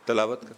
तलावत कर।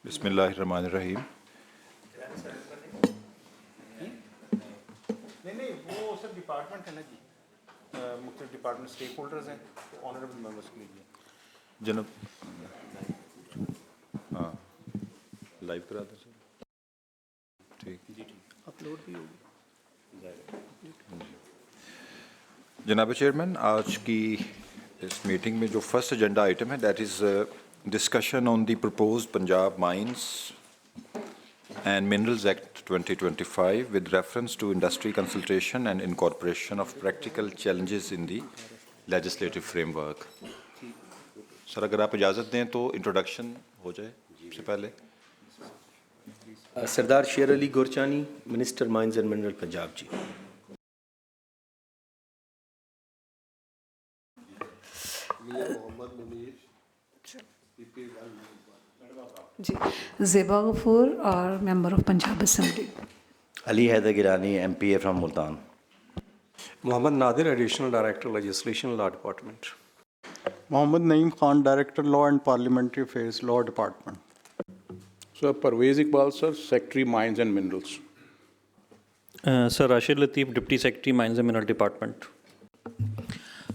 बिस्मिल्लाहिर्रहमानिर्रहीम। नहीं वो सब डिपार्टमेंट है ना जी, मुख्तलिफ डिपार्टमेंट स्टेक होल्डर्स हैं, ऑनरेबल मेंबर्स के लिए जनाब हाँ लाइव करा दो सर। ठीक जी अपलोड भी होगी। जनाब चेयरमैन, आज की इस मीटिंग में जो फर्स्ट एजेंडा आइटम है that is discussion on the proposed Punjab mines and Minerals Act 2025 with reference to industry consultation and incorporation of practical challenges in the legislative framework. Sir अगर आप इजाज़त दें तो इंट्रोडक्शन हो जाए सबसे पहले। Sardar Sher Ali Gorchani, minister mines and mineral Punjab ji. जी, ज़ेबा गफूर और member of Punjab assembly. Ali Haider Girani, MPA from Multan. Mohammad Nadir, additional director legislation law department. Mohammad Naeem Khan, director law and parliamentary affairs law department. Sir Parvez Iqbal sir, secretary mines and minerals. Sir Rashid Latif, deputy secretary mines and mineral department.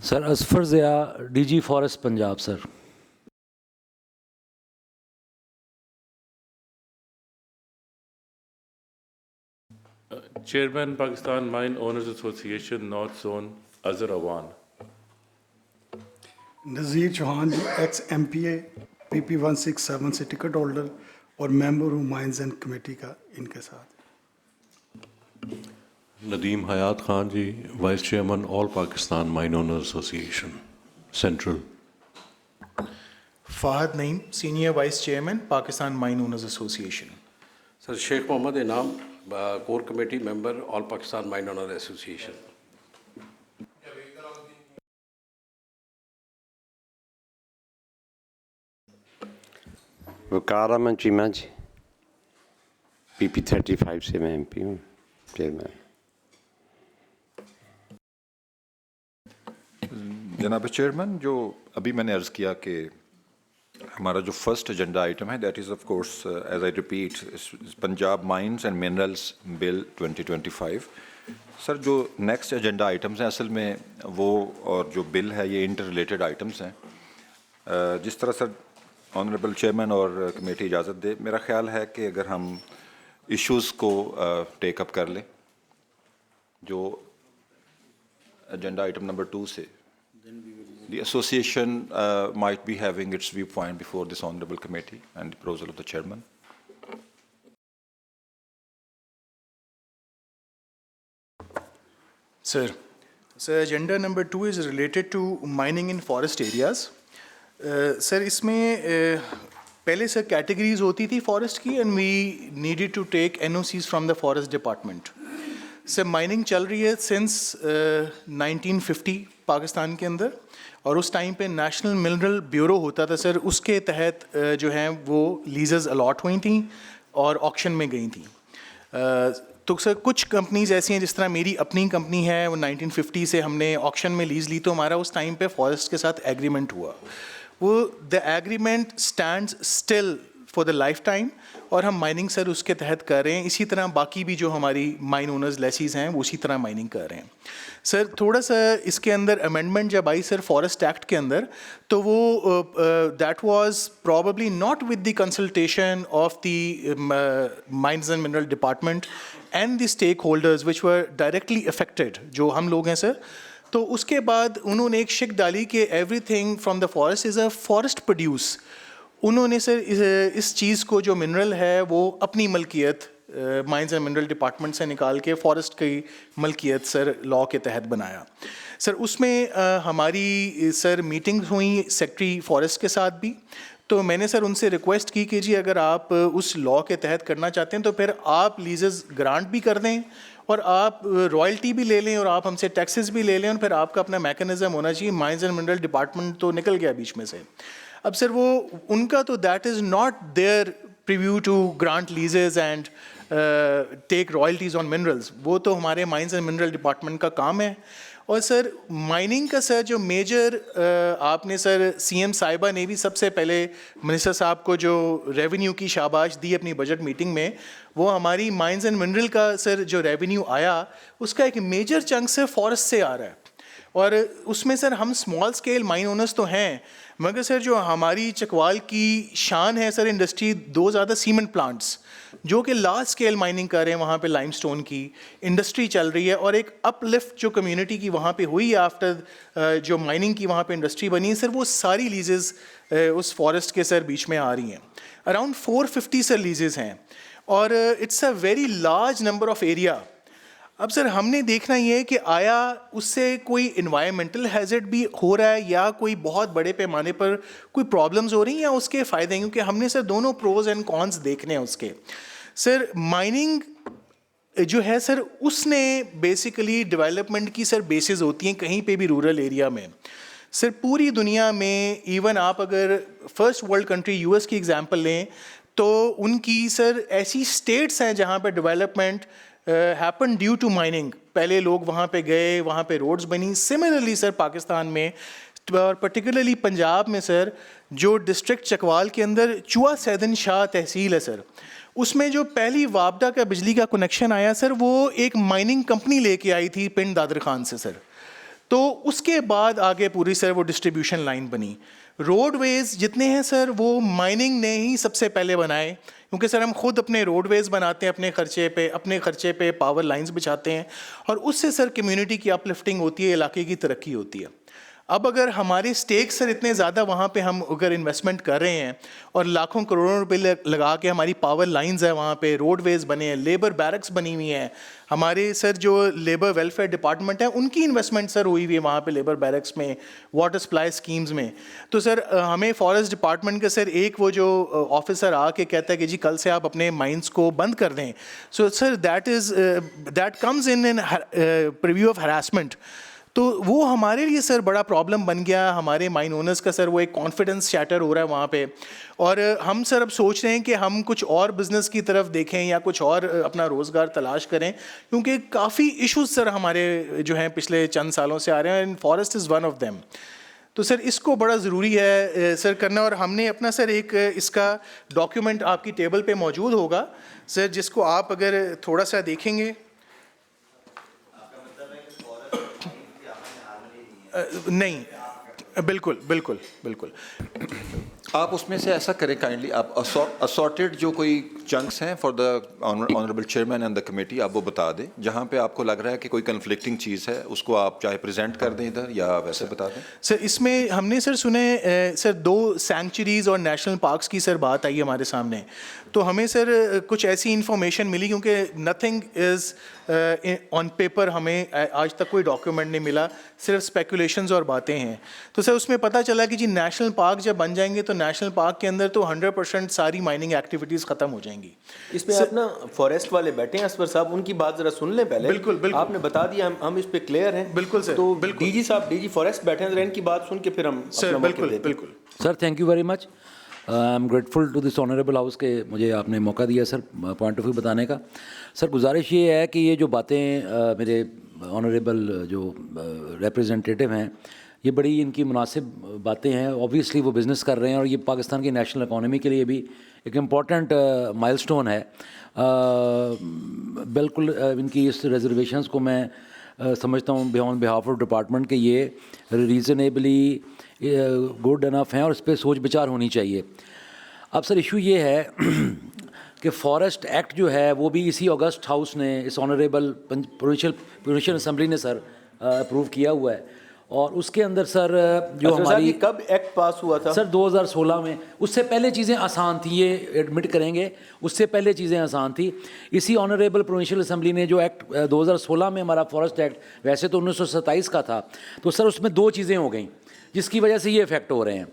Sir Asfar Zia, DG forest Punjab sir. Chairman Pakistan mine owners association north zone Azhar Awan. Nazir Chauhan ji, ex-MPA PP 167 से ticket holder और member हूँ mines and committee का इनके साथ। Nadeem Hayat Khan ji, vice chairman all Pakistan mine owners association central. Fahad Naeem, senior vice chairman Pakistan mine owners association. Sir Sheikh Mohammad Inam, core committee member all Pakistan mine owner association. Waqar Ahmed Cheema ji, PP 35 से मैं MP हूँ chairman. जनाब चेयरमैन, जो अभी मैंने अर्ज़ किया कि हमारा जो फर्स्ट एजेंडा आइटम है that is of course as I repeat Punjab mines and minerals bill 2025। Sir जो नेक्स्ट एजेंडा आइटम्स हैं असल में वो और जो बिल है ये इंटर रिलेटेड आइटम्स हैं। जिस तरह सर ऑनरेबल चेयरमैन और कमेटी इजाज़त दे, मेरा ख्याल है कि अगर हम इश्यूज़ को टेक अप कर लें जो एजेंडा आइटम नंबर 2 से, the association might be having its viewpoint before this honourable committee and the proposal of the chairman. Sir, agenda number 2 is related to mining in forest areas. Sir, इसमें पहले sir categories होती थी forest की and we needed to take NOCs from the forest department. Sir mining चल रही है since 1950 Pakistan के अंदर, और उस टाइम पे नेशनल मिनरल ब्यूरो होता था सर, उसके तहत जो हैं वो लीजेस अलॉट हुई थी और ऑक्शन में गई थी। तो सर कुछ कंपनीज ऐसी हैं, जिस तरह मेरी अपनी कंपनी है, वो 1950 से हमने ऑक्शन में लीज़ ली, तो हमारा उस टाइम पे फॉरेस्ट के साथ एग्रीमेंट हुआ। वो the agreement stands still for the life time, और हम माइनिंग सर उसके तहत कर रहे हैं। इसी तरह बाकी भी जो हमारी माइन ओनर्स लेसीज हैं वो उसी तरह माइनिंग कर रहे हैं। सर थोड़ा सा इसके अंदर अमेंडमेंट जब आई सर फॉरेस्ट एक्ट के अंदर, तो वो that was probably not with the consultation of the mines and mineral department and the stakeholders which were directly affected, जो हम लोग हैं सर। तो उसके बाद उन्होंने एक शिक डाली कि everything from the forest is a forest produce. उन्होंने सर इस चीज़ को जो मिनरल है वो अपनी मलकियत माइंस एंड मिनरल डिपार्टमेंट से निकाल के फॉरेस्ट की मलकियत सर लॉ के तहत बनाया। सर उसमें हमारी सर मीटिंग्स हुई सेक्रेटरी फॉरेस्ट के साथ भी। तो मैंने सर उनसे रिक्वेस्ट की कि जी अगर आप उस लॉ के तहत करना चाहते हैं तो फिर आप लीजेस ग्रांट भी कर दें और आप रॉयल्टी भी ले लें और आप हमसे टैक्सेस भी ले लें, और फिर आपका अपना मैकेनिज्म होना चाहिए। माइंस एंड मिनरल डिपार्टमेंट तो निकल गया बीच में से। अब सर वो उनका तो that is not their purview to grant leases and take royalties on minerals, वो तो हमारे माइंस एंड मिनरल डिपार्टमेंट का काम है। और सर माइनिंग का सर जो मेजर आपने सर सीएम साहिबा ने भी सबसे पहले मिनिस्टर साहब को जो रेवेन्यू की शाबाश दी अपनी बजट मीटिंग में, वो हमारी माइंस एंड मिनरल का सर जो रेवेन्यू आया उसका एक मेजर चंक से फॉरेस्ट से आ रहा है। और उसमें सर हम स्मॉल स्केल माइन ओनर्स तो हैं, मगर सर जो हमारी चकवाल की शान है सर इंडस्ट्री, दो ज़्यादा सीमेंट प्लांट्स जो कि लार्ज स्केल माइनिंग कर रहे हैं, वहाँ पे लाइमस्टोन की इंडस्ट्री चल रही है, और एक अपलिफ्ट जो कम्युनिटी की वहाँ पे हुई है आफ्टर जो माइनिंग की वहाँ पे इंडस्ट्री बनी है सर, वो सारी लीजेस उस फॉरेस्ट के सर बीच में आ रही हैं। अराउंड 450 सर लीजेस हैं, और it's a very large number of area. अब सर हमने देखना ये है कि आया उससे कोई इन्वायरमेंटल हैज़र्ड भी हो रहा है या कोई बहुत बड़े पैमाने पर कोई प्रॉब्लम्स हो रही हैं या उसके फ़ायदे हैं, क्योंकि हमने सर दोनों प्रोज एंड कॉन्स देखने हैं उसके। सर माइनिंग जो है सर उसने बेसिकली डेवलपमेंट की सर बेसिस होती हैं कहीं पे भी रूरल एरिया में। सर पूरी दुनिया में इवन आप अगर फर्स्ट वर्ल्ड कंट्री यूएस की एग्जांपल लें तो उनकी सर ऐसी स्टेट्स हैं जहाँ पे development happen due to mining. पहले लोग वहाँ पे गए, वहाँ पे रोड्स बनी। सिमिलरली सर पाकिस्तान में और पर्टिकुलरली पंजाब में सर जो डिस्ट्रिक्ट चकवाल के अंदर चुआ सैदन शाह तहसील है सर, उसमें जो पहली वापडा का बिजली का कनेक्शन आया सर वो एक माइनिंग कंपनी लेके आई थी पिंड दादर खान से सर। तो उसके बाद आगे पूरी सर वो डिस्ट्रीब्यूशन लाइन बनी। रोडवेज़ जितने हैं सर वो माइनिंग ने ही सबसे पहले बनाए, क्योंकि सर हम खुद अपने रोडवेज़ बनाते हैं अपने खर्चे पे पावर लाइंस बिछाते हैं, और उससे सर कम्युनिटी की अपलिफ्टिंग होती है, इलाके की तरक्की होती है। अब अगर हमारे स्टेक सर इतने ज़्यादा वहाँ पे हम अगर इन्वेस्टमेंट कर रहे हैं और लाखों करोड़ों रुपए लगा के हमारी पावर लाइंस है, वहाँ पे रोडवेज़ बने हैं, लेबर बैरक्स बनी हुई हैं, हमारे सर जो लेबर वेलफेयर डिपार्टमेंट है उनकी इन्वेस्टमेंट सर हुई हुई है वहाँ पे लेबर बैरक्स में, वाटर सप्लाई स्कीम्स में। तो सर हमें फॉरेस्ट डिपार्टमेंट का सर एक वो जो ऑफिसर आके कहता है कि जी कल से आप अपने माइंस को बंद कर दें, so sir that comes in preview of harassment. तो वो हमारे लिए सर बड़ा प्रॉब्लम बन गया। हमारे माइन ओनर्स का सर वो एक कॉन्फिडेंस शैटर हो रहा है वहाँ पे, और हम सर अब सोच रहे हैं कि हम कुछ और बिज़नेस की तरफ देखें या कुछ और अपना रोज़गार तलाश करें, क्योंकि काफ़ी इश्यूज सर हमारे जो हैं पिछले चंद सालों से आ रहे हैं, and forest is one of them. तो सर इसको बड़ा ज़रूरी है सर करना, और हमने अपना सर एक इसका डॉक्यूमेंट आपकी टेबल पे मौजूद होगा सर, जिसको आप अगर थोड़ा सा देखेंगे। नहीं, बिल्कुल बिल्कुल बिल्कुल। आप उसमें से ऐसा करें काइंडली, आप असॉर्टेड जो कोई चंक्स हैं for the honourable chairman and the committee आप वो बता दें, जहाँ पे आपको लग रहा है कि कोई कन्फ्लिक्टिंग चीज़ है उसको आप चाहे प्रेजेंट कर दें इधर या वैसे बता दें। सर इसमें हमने सर सुने सर 2 सैंक्चुरीज़ और नेशनल पार्क्स की सर बात आई हमारे सामने, तो हमें सर कुछ ऐसी इन्फॉर्मेशन मिली, क्योंकि नथिंग इज़ ऑन पेपर, हमें आज तक कोई डॉक्यूमेंट नहीं मिला, सिर्फ स्पेकुलेशंस और बातें हैं। तो सर उसमें पता चला कि जी नेशनल पार्क जब बन जाएंगे तो नेशनल पार्क के अंदर तो 100% सारी माइनिंग एक्टिविटीज़ ख़त्म हो जाएंगी। इसमें आप ना फॉरेस्ट वाले बैठे हैं असफर साहब, उनकी बात जरा सुन लें पहले। बिल्कुल बिल्कुल, आपने बता दिया, हम इस पे क्लियर हैं। बिल्कुल सर, तो बिल्कुल। डीजी साहब, डीजी फॉरेस्ट बैठे हैं, जरा इनकी बात सुन के फिर हम सर बिल्कुल बिल्कुल। Sir thank you very much, I am grateful to this honourable house के मुझे आपने मौका दिया सर पॉइंट ऑफ व्यू बताने का। सर गुजारिश ये है कि ये जो बातें मेरे ऑनरेबल जो रिप्रेजेंटेटिव हैं ये बड़ी इनकी मुनासिब बातें हैं। ऑब्वियसली वो बिज़नेस कर रहे हैं और ये पाकिस्तान की नेशनल इकॉनमी के लिए भी एक इम्पॉर्टेंट माइलस्टोन है। बिल्कुल इनकी इस रिजर्वेशंस को मैं समझता हूँ ऑन बिहाफ ऑफ डिपार्टमेंट के ये रीज़नेबली गुड इनफ हैं और इस पर सोच विचार होनी चाहिए। अब सर इशू ये है कि फॉरेस्ट एक्ट जो है वो भी इसी अगस्त हाउस ने, इस ऑनरेबल प्रोविंशियल असेंबली ने सर अप्रूव किया हुआ है और उसके अंदर सर जो हमारी कब एक्ट पास हुआ था? सर 2016 में। उससे पहले चीज़ें आसान थी, ये एडमिट करेंगे, उससे पहले चीज़ें आसान थी। इसी ऑनरेबल प्रोविंशियल असेंबली ने जो एक्ट 2016 में हमारा फॉरेस्ट एक्ट, वैसे तो 1927 का था, तो सर उसमें 2 चीज़ें हो गई जिसकी वजह से ये इफेक्ट हो रहे हैं।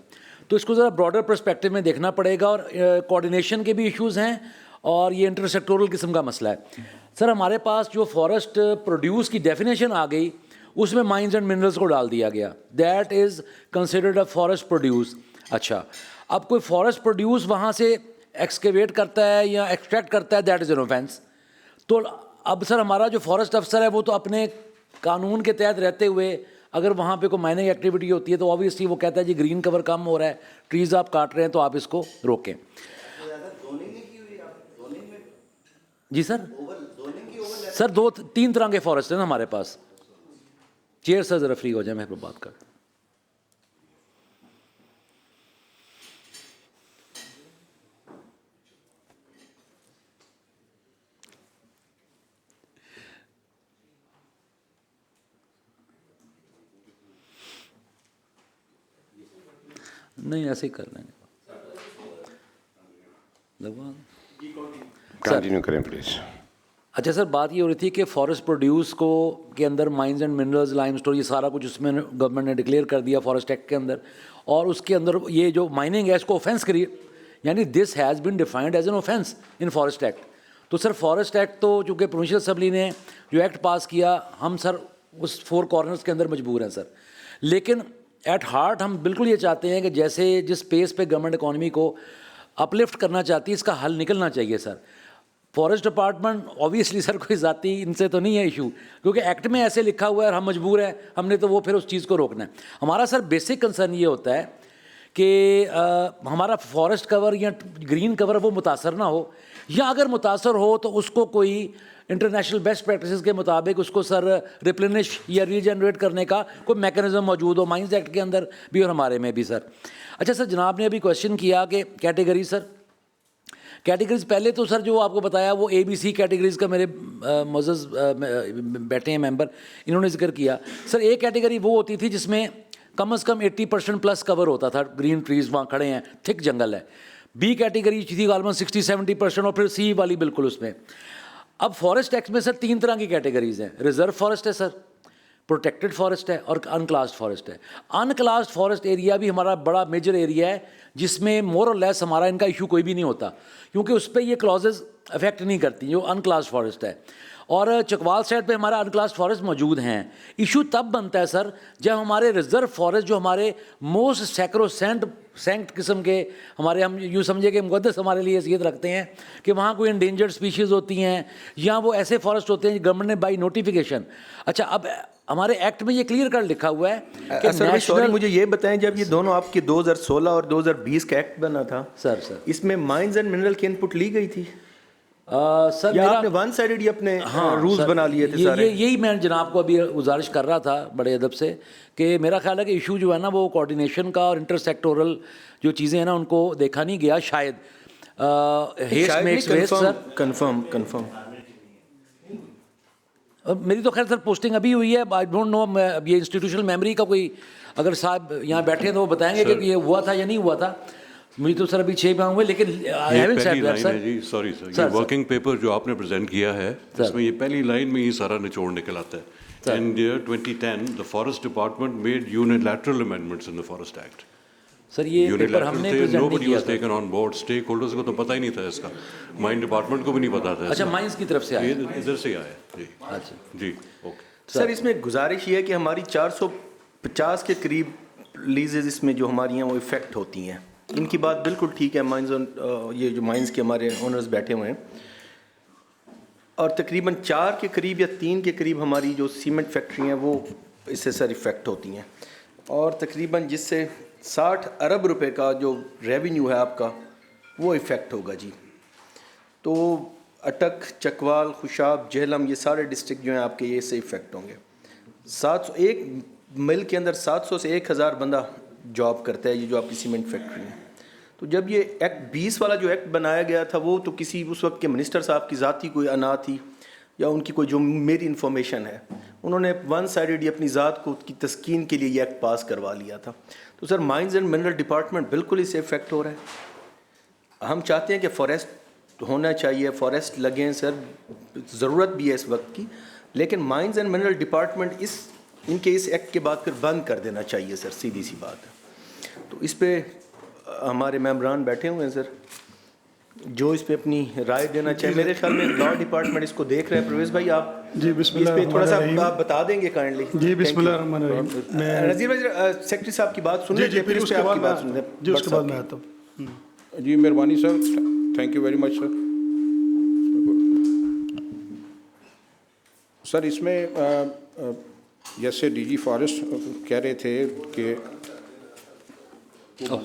तो इसको ज़रा ब्रॉडर पर्सपेक्टिव में देखना पड़ेगा और कोऑर्डिनेशन के भी इश्यूज़ हैं और ये इंटरसेक्टोरल किस्म का मसला है। सर हमारे पास जो फॉरेस्ट प्रोड्यूस की डेफिनेशन आ गई उसमें माइंस एंड मिनरल्स को डाल दिया गया, that is considered a forest produce. अच्छा, अब कोई फॉरेस्ट प्रोड्यूस वहाँ से एक्सकेवेट करता है या एक्सट्रैक्ट करता है, दैट इज़ एन ऑफेंस। तो अब सर हमारा जो फॉरेस्ट अफसर है वो तो अपने कानून के तहत रहते हुए अगर वहाँ पे कोई माइनिंग एक्टिविटी होती है तो ऑब्वियसली वो कहता है जी ग्रीन कवर कम हो रहा है, ट्रीज़ आप काट रहे हैं तो आप इसको रोकें। जी सर, सर 2-3 तरह के फॉरेस्ट हैं ना हमारे पास। चेयर सर ज़रा फ्री हो जाए, मैं बात कर। नहीं ऐसे ही कर लेंगे। कंटिन्यू करें प्लीज। अच्छा सर, बात ये हो रही थी कि फॉरेस्ट प्रोड्यूस को के अंदर माइंस एंड मिनरल्स, लाइमस्टोन, ये सारा कुछ उसमें गवर्नमेंट ने डिक्लेयर कर दिया फॉरेस्ट एक्ट के अंदर, और उसके अंदर ये जो माइनिंग है इसको ऑफेंस करिए, यानी this has been defined as an offence in forest act. तो सर फॉरेस्ट एक्ट तो चूँकि प्रोविंशियल असेंबली ने जो एक्ट पास किया, हम सर उस 4 कॉर्नर्स के अंदर मजबूर हैं सर। लेकिन एट हार्ट हम बिल्कुल ये चाहते हैं कि जैसे जिस पेस पे गवर्नमेंट इकॉनमी को अपलिफ्ट करना चाहती है, इसका हल निकलना चाहिए sir. Forest department obviously sir कोई ज़ाती इनसे तो नहीं है इशू, क्योंकि एक्ट में ऐसे लिखा हुआ है और हम मजबूर हैं, हमने तो वो फिर उस चीज़ को रोकना है। हमारा सर बेसिक कंसर्न ये होता है कि हमारा फॉरेस्ट कवर या ग्रीन कवर वो मुतासर ना हो, या अगर मुतासर हो तो उसको कोई इंटरनेशनल बेस्ट प्रैक्टिसेस के मुताबिक उसको सर रिप्लेनिश या रीजनरेट करने का कोई मैकेनिज्म मौजूद हो, माइंस एक्ट के अंदर भी और हमारे में भी सर। अच्छा सर, जनाब ने अभी क्वेश्चन किया कि कैटेगरी, सर कैटेगरीज पहले तो सर जो आपको बताया वो ABC कैटेगरीज का मेरे मोअज़्ज़ज़ बैठे हैं मेंबर, इन्होंने जिक्र किया। सर एक कैटेगरी वो होती थी जिसमें कम से कम 80% प्लस कवर होता था, ग्रीन ट्रीज़ वहाँ खड़े हैं, थिक जंगल है। B कैटेगरी थी ऑलमोस्ट 60-70% और फिर C वाली बिल्कुल उसमें। अब फॉरेस्ट एक्ट में सर 3 तरह की कैटेगरीज हैं। रिजर्व फॉरेस्ट है सर, प्रोटेक्टेड फॉरेस्ट है और अनक्लास्ड फॉरेस्ट है। अनक्लास्ड फॉरेस्ट एरिया भी हमारा बड़ा मेजर एरिया है जिसमें मोर और लेस हमारा इनका इशू कोई भी नहीं होता, क्योंकि उस पर ये क्लॉजेज अफेक्ट नहीं करती जो अनक्लास्ड फॉरेस्ट है। और चकवाल साइड पे हमारा अनक्लास्ड फॉरेस्ट मौजूद हैं। इशू तब बनता है सर जब हमारे रिजर्व फॉरेस्ट जो हमारे मोस्ट सैक्रोसेंट किस्म के, हमारे हम यूँ समझे कि मुक़द्दस हमारे लिए हैसियत रखते हैं कि वहाँ कोई इंडेंजर्ड स्पीशीज़ होती हैं या वो ऐसे फॉरेस्ट होते हैं गवर्नमेंट ने बाई नोटिफिकेशन। अच्छा, अब हमारे एक्ट में ये क्लियर कट लिखा हुआ है कि सॉरी मुझे ये बताएं, जब ये दोनों आपके 2016 और 2020 का एक्ट बना था सर इसमें माइंस एंड मिनरल की इनपुट ली गई थी सर? या आपने वन साइडेड ही अपने रूल्स बना लिए थे सारे? यही मैं जनाब को अभी गुजारिश कर रहा था बड़े अदब से कि मेरा ख्याल है कि इशू जो है ना वो कोऑर्डिनेशन का और इंटरसेक्टोरल जो चीज़ें हैं ना उनको देखा नहीं गया शायद। कंफर्म मेरी तो खैर सर पोस्टिंग अभी हुई है, आई डोंट नो ये इंस्टीट्यूशनल मेमोरी का कोई अगर साहब यहाँ बैठे हैं तो वो बताएंगे कि ये हुआ था या नहीं हुआ था। मुझे तो सर अभी 6 माह हुए, लेकिन सॉरी सर, ये वर्किंग पेपर जो आपने प्रेजेंट किया है इसमें ये पहली लाइन में ही सारा निचोड़ निकल आता है। In year 2010 the forest department made unilateral amendments in the forest act. Sir ये पेपर हमने प्रेजेंट नहीं किया था। Taken on board, stake holders को तो पता ही नहीं था इसका, माइन डिपार्टमेंट को भी नहीं पता था। अच्छा, माइंस की तरफ से आया, इधर से आया जी। अच्छा जी, ओके सर। इसमें गुजारिश ये है कि हमारी 450 के करीब लीजेज इसमें जो हमारी हैं वो इफेक्ट होती हैं। इनकी बात बिल्कुल ठीक है, माइंस ये जो माइंस के हमारे ओनर्स बैठे हुए हैं, और तकरीबन 4 के करीब या 3 के करीब हमारी जो सीमेंट फैक्ट्री हैं वो इससे सर इफेक्ट होती हैं। और तकरीबन जिससे 60 अरब रुपए का जो रेवेन्यू है आपका वो इफ़ेक्ट होगा जी। तो अटक, चकवाल, खुशाब, जेहलम ये सारे डिस्ट्रिक्ट जो हैं आपके ये से इफ़ेक्ट होंगे। 700 एक मिल के अंदर 700 से 1000 बंदा जॉब करता है, ये जो आपकी सीमेंट फैक्ट्री है। तो जब ये एक्ट 20 वाला जो एक्ट बनाया गया था वो तो किसी उस वक्त के मिनिस्टर साहब की ज़ाती कोई अना थी या उनकी कोई जो मेरी इन्फॉर्मेशन है, उन्होंने वन साइडेड अपनी ज़ात को की तस्कीन के लिए ये एक्ट पास करवा लिया था। तो sir mines and mineral department बिल्कुल इससे इफेक्ट हो रहा है। हम चाहते हैं कि फॉरेस्ट होना चाहिए, फॉरेस्ट लगें सर, ज़रूरत भी है इस वक्त की, लेकिन माइंस एंड मिनरल डिपार्टमेंट इनके इस एक्ट के बाद फिर बंद कर देना चाहिए सर, सीधी सी बात है। तो इस पर हमारे मेंबरान बैठे हुए हैं सर, जो इस पे अपनी राय देना चाहिए। मेरे ख्याल में लॉ डिपार्टमेंट इसको देख रहे हैं। प्रवेश भाई आप जी इस पे थोड़ा सा आप बता देंगे काइंडली। जी बिस्मिल्लाहिर्रहमानिर्रहीम। नज़ीर भाई सेक्रेटरी साहब की बात सुन लीजिए, फिर उसके आपकी बात सुन जी उसके बाद मैं आता हूँ। जी मेहरबानी sir, thank you very much sir. Sir इसमें जैसे डीजी फॉरेस्ट कह रहे थे कि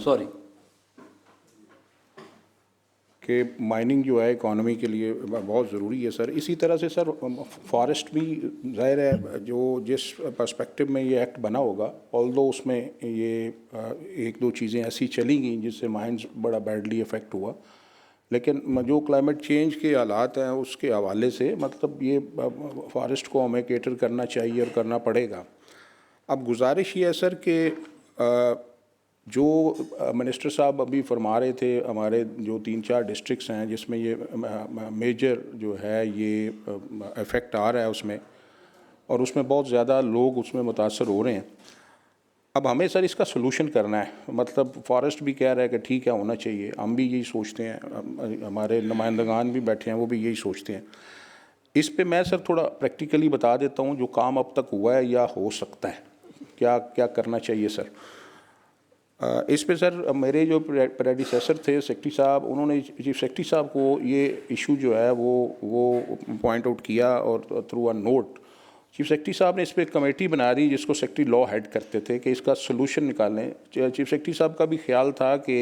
सॉरी कि माइनिंग जो है इकॉनमी के लिए बहुत ज़रूरी है सर। इसी तरह से सर फॉरेस्ट भी ज़ाहिर है जो जिस पर्सपेक्टिव में ये एक्ट बना होगा, ऑल्दो उसमें ये एक दो चीज़ें ऐसी चली गई जिससे माइंस बड़ा बैडली इफ़ेक्ट हुआ, लेकिन जो क्लाइमेट चेंज के हालात हैं उसके हवाले से मतलब ये फॉरेस्ट को हमें केटर करना चाहिए और करना पड़ेगा। अब गुजारिश ये है सर कि जो मिनिस्टर साहब अभी फरमा रहे थे, हमारे जो 3-4 डिस्ट्रिक्ट्स हैं जिसमें ये मेजर जो है ये इफ़ेक्ट आ रहा है उसमें, और उसमें बहुत ज़्यादा लोग उसमें मुतासर हो रहे हैं। अब हमें सर इसका सलूशन करना है, मतलब फॉरेस्ट भी कह रहा है कि ठीक है होना चाहिए, हम भी यही सोचते हैं, हमारे नुमाइंदगान भी बैठे हैं वो भी यही सोचते हैं। इस पे मैं सर थोड़ा प्रैक्टिकली बता देता हूँ जो काम अब तक हुआ है या हो सकता है, क्या क्या करना चाहिए सर। इस पे सर मेरे जो प्रेडिसेसर थे सेक्रेटरी साहब, उन्होंने चीफ सेक्रेटरी साहब को ये इशू जो है वो पॉइंट आउट किया और through a note chief secretary साहब ने इस पर कमेटी बना दी जिसको सेक्रेटरी लॉ हेड करते थे कि इसका सलूशन निकालें। चीफ सेक्रेटरी साहब का भी ख्याल था कि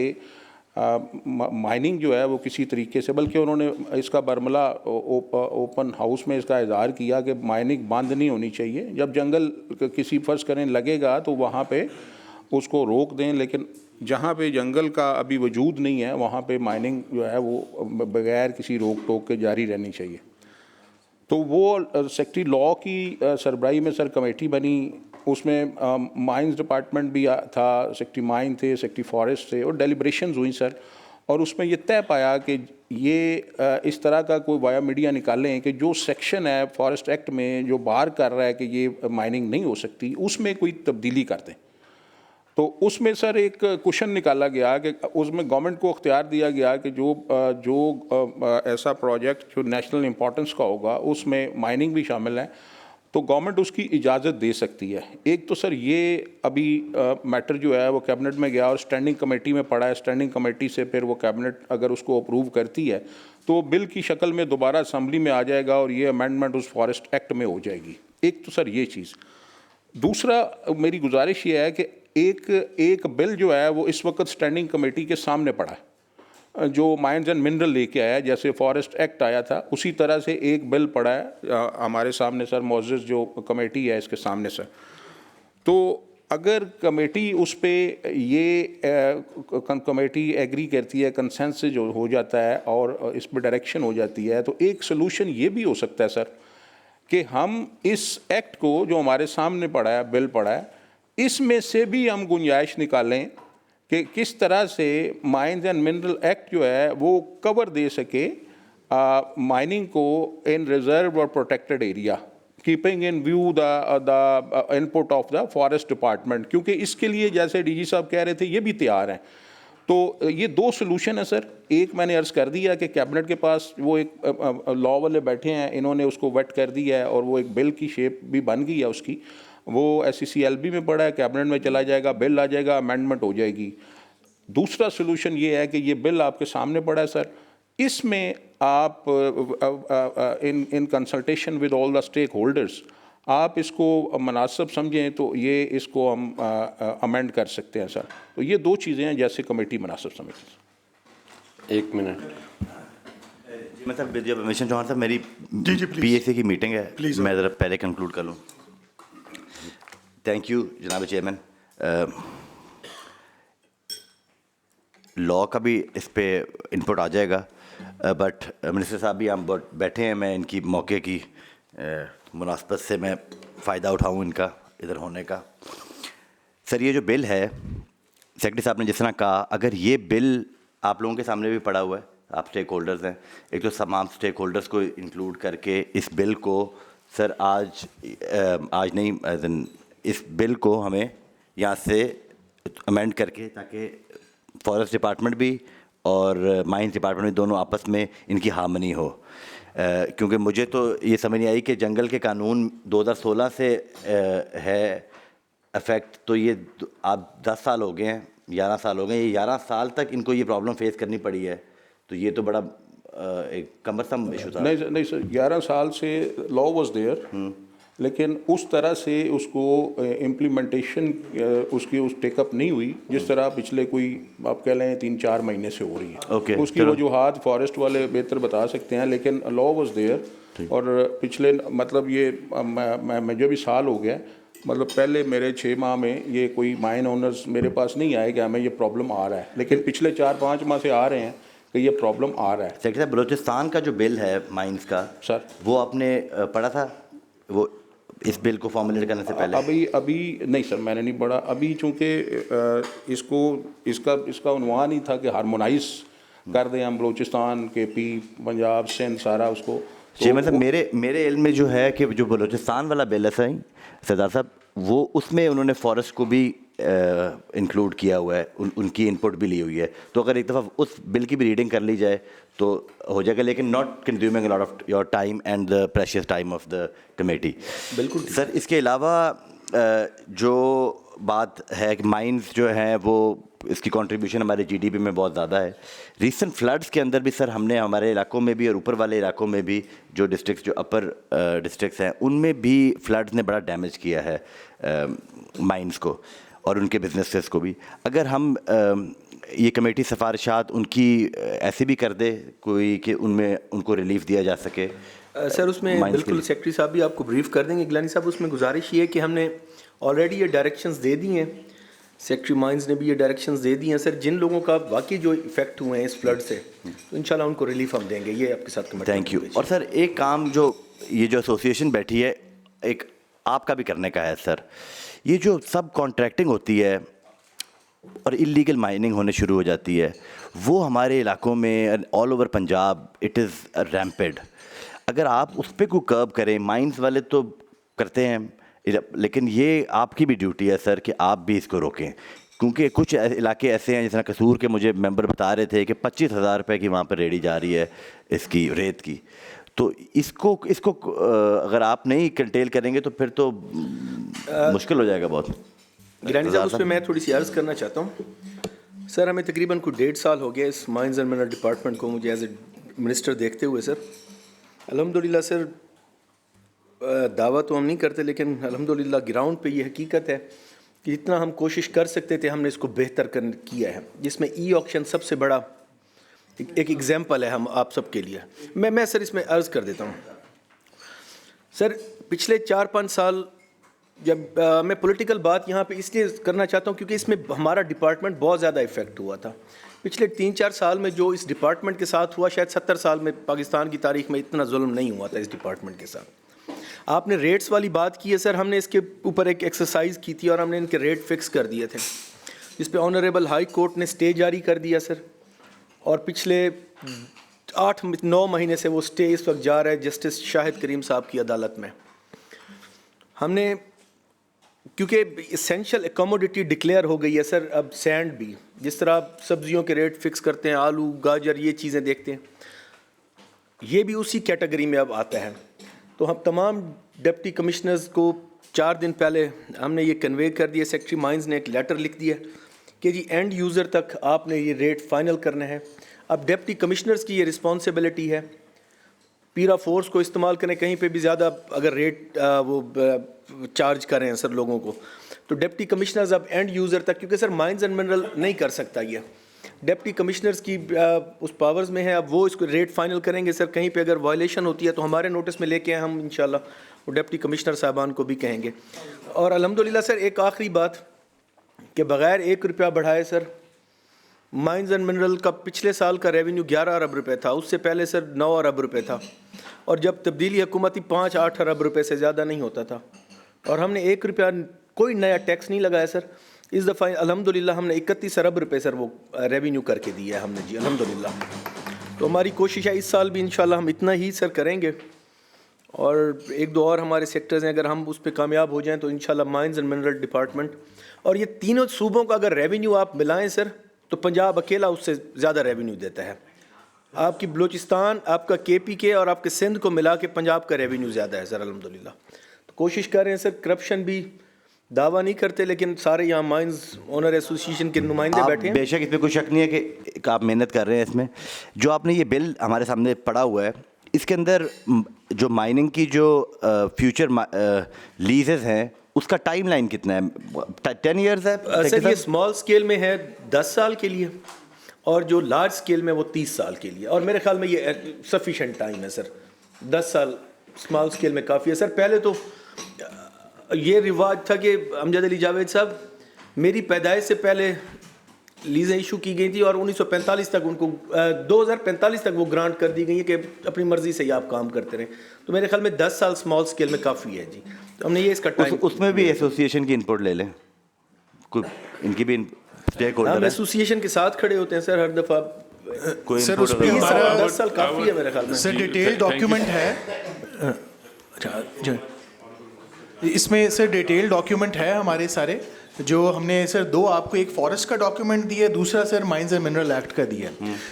माइनिंग जो है वो किसी तरीके से, बल्कि उन्होंने इसका बरमला ओपन हाउस में इसका इजहार किया कि माइनिंग बंद नहीं होनी चाहिए, जब जंगल किसी फर्ज करें लगेगा तो वहाँ पे उसको रोक दें, लेकिन जहाँ पे जंगल का अभी वजूद नहीं है वहाँ पे माइनिंग जो है वो बगैर किसी रोक टोक के जारी रहनी चाहिए। तो वो सेक्रेटरी लॉ की सरबराही में सर कमेटी बनी, उसमें माइंस डिपार्टमेंट भी था, सेक्रेटरी माइन थे, सेक्रेटरी फॉरेस्ट थे, और डेलिब्रेशंस हुई सर, और उसमें ये तय पाया कि ये इस तरह का कोई वाया मीडिया निकालें कि जो सेक्शन है फॉरेस्ट एक्ट में जो बाहर कर रहा है कि ये माइनिंग नहीं हो सकती, उसमें कोई तब्दीली कर दें। तो उसमें सर एक क्वेश्चन निकाला गया कि उसमें गवर्नमेंट को अख्तियार दिया गया कि जो ऐसा प्रोजेक्ट जो नेशनल इम्पोर्टेंस का होगा उसमें माइनिंग भी शामिल है तो गवर्नमेंट उसकी इजाज़त दे सकती है। एक तो सर ये अभी मैटर जो है वो कैबिनेट में गया और स्टैंडिंग कमेटी में पड़ा है, स्टैंडिंग कमेटी से फिर वो कैबिनेट अगर उसको अप्रूव करती है तो बिल की शक्ल में दोबारा असम्बली में आ जाएगा और ये अमेंडमेंट उस फॉरेस्ट एक्ट में हो जाएगी। एक तो सर ये चीज़। दूसरा मेरी गुजारिश ये है कि एक बिल जो है वो इस वक्त स्टैंडिंग कमेटी के सामने पड़ा है जो माइंस एंड मिनरल लेके आया, जैसे फॉरेस्ट एक्ट आया था उसी तरह से एक बिल पड़ा है हमारे सामने सर, मोअज़्ज़ज़ जो कमेटी है इसके सामने सर। तो अगर कमेटी उस पर ये कमेटी एग्री करती है, कंसेंसस जो हो जाता है और इस पर डायरेक्शन हो जाती है, तो एक सलूशन ये भी हो सकता है सर कि हम इस एक्ट को जो हमारे सामने पड़ा है, बिल पड़ा है, इसमें से भी हम गुंजाइश निकालें कि किस तरह से माइंस एंड मिनरल एक्ट जो है वो कवर दे सके माइनिंग को इन रिजर्व और protected area, keeping in view the input of the forest department, क्योंकि इसके लिए जैसे डीजी साहब कह रहे थे ये भी तैयार हैं। तो ये दो सलूशन है सर। एक मैंने अर्ज़ कर दिया कि कैबिनेट के पास वो एक लॉ वाले बैठे हैं, इन्होंने उसको वेट कर दिया है और वो एक बिल की शेप भी बन गई है उसकी, वो SCCLB में पड़ा है, कैबिनेट में चला जाएगा, बिल आ जाएगा, अमेंडमेंट हो जाएगी। दूसरा सलूशन ये है कि ये बिल आपके सामने पड़ा है सर, इसमें आप in consultation with all the stakeholders आप इसको मुनासिब समझें तो ये इसको हम अमेंड कर सकते हैं सर। तो ये दो चीज़ें हैं जैसे कमेटी मुनासिब समझे। 1 मिनट। मैं sir with your permission Chauhan साहब, मेरी जी, please. पीएसी की मीटिंग है, Please, मैं ज़रा पहले कंक्लूड कर लूँ। थैंक यू जनाब चेयरमैन। लॉ का भी इस पे इनपुट आ जाएगा, बट मिनिस्टर साहब भी हम बैठे हैं, मैं इनकी मौके की मुनासबत से मैं फ़ायदा उठाऊँ इनका इधर होने का। सर ये जो बिल है, सेक्रेटरी साहब ने जिस तरह कहा, अगर ये बिल आप लोगों के सामने भी पड़ा हुआ है, आप स्टेक होल्डर्स हैं, एक तो तमाम स्टेक होल्डर्स को इंक्लूड करके इस बिल को सर आज नहीं, इस बिल को हमें यहाँ से अमेंड करके, ताकि फॉरेस्ट डिपार्टमेंट भी और माइंस डिपार्टमेंट भी दोनों आपस में इनकी हार्मनी हो। क्योंकि मुझे तो ये समझ नहीं आई कि जंगल के कानून 2016 से है इफेक्ट, तो ये आप 10 साल हो गए हैं, 11 साल हो गए, ये 11 साल तक इनको ये प्रॉब्लम फेस करनी पड़ी है, तो ये तो बड़ा एक कमरसम इशू था। नहीं सर, 11 साल से लॉ वाज देयर, लेकिन उस तरह से उसको इम्प्लीमेंटेशन उसकी टेकअप नहीं हुई जिस तरह पिछले कोई आप कह लें 3-4 महीने से हो रही है। उसकी वजूहात फॉरेस्ट वाले बेहतर बता सकते हैं, लेकिन लॉ वाज देयर। और पिछले मतलब ये मुझे भी साल हो गया, मतलब पहले मेरे 6 माह में ये कोई माइन ओनर्स मेरे पास नहीं आए कि हमें ये प्रॉब्लम आ रहा है, लेकिन पिछले 4-5 माह से आ रहे हैं कि ये प्रॉब्लम आ रहा है। सेक्रेटरी साहब, बलूचिस्तान का जो बिल है माइंस का सर, वो आपने पढ़ा था, वो इस बिल को फॉर्मुलेट करने से पहले? अभी नहीं सर, मैंने नहीं पढ़ा अभी, चूँकि इसका उन्वान ही था कि हारमोनाइज कर दें हम बलूचिस्तान के पंजाब सिंध सारा उसको। जी मतलब मेरे इल्म में जो है कि जो बलूचिस्तान वाला बिल है सही सरदार साहब, वो उसमें उन्होंने फॉरेस्ट को भी इंक्लूड किया हुआ है, उनकी इनपुट भी ली हुई है। तो अगर एक दफ़ा उस बिल की भी रीडिंग कर ली जाए तो हो जाएगा, लेकिन not consuming a lot of your time and the precious time of the committee. बिल्कुल सर, इसके अलावा जो बात है कि माइंस जो हैं वो इसकी कंट्रीब्यूशन हमारे जीडीपी में बहुत ज़्यादा है। रीसेंट फ्लड्स के अंदर भी सर हमने हमारे इलाकों में भी और ऊपर वाले इलाकों में भी जो डिस्ट्रिक्ट्स जो अपर डिस्ट्रिक्ट्स हैं उनमें भी फ्लड्स ने बड़ा डैमेज किया है माइंस को और उनके बिजनेसेस को भी। अगर हम ये कमेटी सिफारिशात उनकी ऐसे भी कर दे कोई कि उनमें उनको रिलीफ दिया जा सके। सर उसमें बिल्कुल सेक्रेटरी साहब भी आपको ब्रीफ कर देंगे। गिलानी साहब, उसमें गुजारिश ये है कि हमने ऑलरेडी ये डायरेक्शंस दे दी हैं, सेक्रेटरी माइंस ने भी ये डायरेक्शंस दे दी हैं सर, जिन लोगों का वाकई जो इफेक्ट हुए हैं इस फ्लड से, तो इंशाल्लाह उनको रिलीफ हम देंगे, ये आपके साथ कमेटी। Thank you. और सर एक काम जो ये जो एसोसिएशन बैठी है, एक आपका भी करने का है सर, ये जो सब कॉन्ट्रैक्टिंग होती है और इलीगल माइनिंग होने शुरू हो जाती है, वो हमारे इलाकों में all over Punjab it is rampant. अगर आप उस पर कोई कर्ब करें, माइंस वाले तो करते हैं, लेकिन ये आपकी भी ड्यूटी है सर कि आप भी इसको रोकें, क्योंकि कुछ इलाके ऐसे हैं जैसे कसूर के मुझे मेंबर बता रहे थे कि 25,000 रुपये की वहाँ पर रेडी जा रही है इसकी रेत की। तो इसको अगर आप नहीं कंटेल करेंगे तो फिर तो मुश्किल हो जाएगा बहुत। गिलानी साहब, उस पर मैं थोड़ी सी अर्ज़ करना चाहता हूँ सर। हमें तकरीबन कोई 1.5 साल हो गया इस माइंस एंड मिनरल डिपार्टमेंट को मुझे एज ए मिनिस्टर देखते हुए सर। अल्हम्दुलिल्लाह सर, दावा तो हम नहीं करते, लेकिन अल्हम्दुलिल्लाह ग्राउंड पे ये हकीकत है कि जितना हम कोशिश कर सकते थे हमने इसको बेहतर किया है, जिसमें ई ऑक्शन सबसे बड़ा एक एग्जाम्पल है हम आप सब के लिए। मैं सर इसमें अर्ज़ कर देता हूँ सर, पिछले 4-5 साल जब मैं पॉलिटिकल बात यहाँ पे इसलिए करना चाहता हूँ क्योंकि इसमें हमारा डिपार्टमेंट बहुत ज़्यादा इफेक्ट हुआ था। पिछले 3-4 साल में जो इस डिपार्टमेंट के साथ हुआ, शायद 70 साल में पाकिस्तान की तारीख में इतना जुल्म नहीं हुआ था इस डिपार्टमेंट के साथ। आपने रेट्स वाली बात की है सर, हमने इसके ऊपर एक एक्सरसाइज की थी और हमने इनके रेट फिक्स कर दिए थे, जिस पे ऑनरेबल हाई कोर्ट ने स्टे जारी कर दिया सर, और पिछले 8-9 महीने से वो स्टे इस वक्त जा रहा है जस्टिस शाहिद करीम साहब की अदालत में। हमने क्योंकि इसेंशियल कमोडिटी डिक्लेयर हो गई है सर, अब सैंड भी, जिस तरह आप सब्जियों के रेट फिक्स करते हैं, आलू गाजर ये चीज़ें देखते हैं, ये भी उसी कैटेगरी में अब आता है। तो हम तमाम डिप्टी कमिश्नर्स को 4 दिन पहले हमने ये कन्वे कर दिया, सेक्रेटरी माइंस ने एक लेटर लिख दिया कि जी एंड यूज़र तक आपने ये रेट फाइनल करना है। अब डिप्टी कमिश्नर्स की ये रिस्पॉन्सिबिलिटी है, पीरा फोर्स को इस्तेमाल करें, कहीं पे भी ज़्यादा अगर रेट चार्ज करें सर लोगों को, तो डिप्टी कमिश्नर्स अब एंड यूज़र तक, क्योंकि सर माइंस एंड मिनरल नहीं कर सकता ये, डिप्टी कमिश्नर्स की उस पावर्स में है, अब वो इसको रेट फाइनल करेंगे सर। कहीं पे अगर वायलेशन होती है तो हमारे नोटिस में लेके हम इंशाल्लाह वो डिप्टी कमिश्नर साहबान को भी कहेंगे। और अल्हम्दुलिल्लाह सर एक आखिरी बात कि बग़ैर 1 रुपया बढ़ाए सर माइंस एंड मिनरल का पिछले साल का रेवेन्यू 11 अरब रुपए था, उससे पहले सर 9 अरब रुपए था, और जब तब्दीली हुकूमती 5-8 अरब रुपए से ज़्यादा नहीं होता था, और हमने 1 रुपया कोई नया टैक्स नहीं लगाया सर। इस दफ़ा अल्हम्दुलिल्लाह हमने 31 अरब रुपए सर वो रेवेन्यू करके दिया है हमने जी, अल्हम्दुलिल्लाह। तो हमारी कोशिश है इस साल भी इंशाल्लाह हम इतना ही सर करेंगे, और 1-2 और हमारे सेक्टर्स हैं, अगर हम उस पर कामयाब हो जाएँ तो इंशाल्लाह माइंस एंड मिनरल डिपार्टमेंट और ये तीनों सूबों का अगर रेवेन्यू आप मिलाएँ सर, तो पंजाब अकेला उससे ज़्यादा रेवेन्यू देता है। आपकी बलूचिस्तान, आपका KPK और आपके सिंध को मिला के पंजाब का रेवेन्यू ज़्यादा है सर अल्हम्दुलिल्लाह। तो कोशिश कर रहे हैं सर, करप्शन भी दावा नहीं करते, लेकिन सारे यहाँ माइंस ओनर एसोसिएशन के नुमाइंदे बैठे हैं। बेशक इसमें कोई शक नहीं है कि आप मेहनत कर रहे हैं इसमें। जो आपने ये बिल हमारे सामने पड़ा हुआ है, इसके अंदर जो माइनिंग की जो फ्यूचर लीजेस हैं उसका टाइमलाइन कितना है? 10 ईयर्स है सर? ये स्मॉल स्केल में है 10 साल के लिए, और जो लार्ज स्केल में वो 30 साल के लिए, और मेरे ख्याल में ये सफिशेंट टाइम है सर। 10 साल स्मॉल स्केल में काफ़ी है सर। पहले तो ये रिवाज था कि अमजद अली जावेद साहब, मेरी पैदाइश से पहले लीजें इशू की गई थी, और 1945 तक उनको 2045 तक वो ग्रांट कर दी गई है कि अपनी मर्ज़ी से ही आप काम करते रहें। तो मेरे ख्याल में 10 साल स्मॉल स्केल में काफ़ी है जी। तो हमने ये इसका टाइम उसमें भी एसोसिएशन की इनपुट ले लें, इनकी भी स्टेक होल्डर हम है। एसोसिएशन के साथ खड़े होते हैं सर हर दफ़ा। कोई सर उस पे हमारा 10 साल काफ़ी है मेरे ख्याल में सर। डिटेल डॉक्यूमेंट है, अच्छा इसमें सर डिटेल डॉक्यूमेंट है हमारे सारे, जो हमने सर 2 आपको, एक फॉरेस्ट का डॉक्यूमेंट दिया, दूसरा sir mines and mineral act का दिया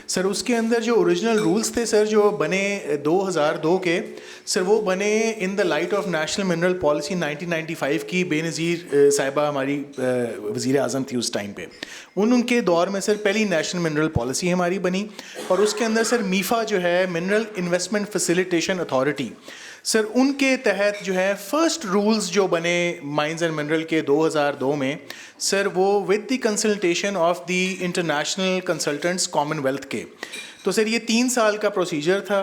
सर। उसके अंदर जो ओरिजिनल रूल्स थे सर, जो बने 2002 के सर, वो बने in the light of national mineral policy 1995 की। बेनज़ीर साहिबा हमारी वज़ीर आज़म थी उस टाइम पे, उनके दौर में सर पहली नेशनल मिनरल पॉलिसी हमारी बनी, और उसके अंदर सर मीफ़ा जो है, mineral investment facilitation authority sir, उनके तहत जो है फर्स्ट रूल्स जो बने माइंस एंड मिनरल के 2002 में सर, वो with the consultation of the international consultants Commonwealth के। तो सर ये 3 साल का प्रोसीजर था।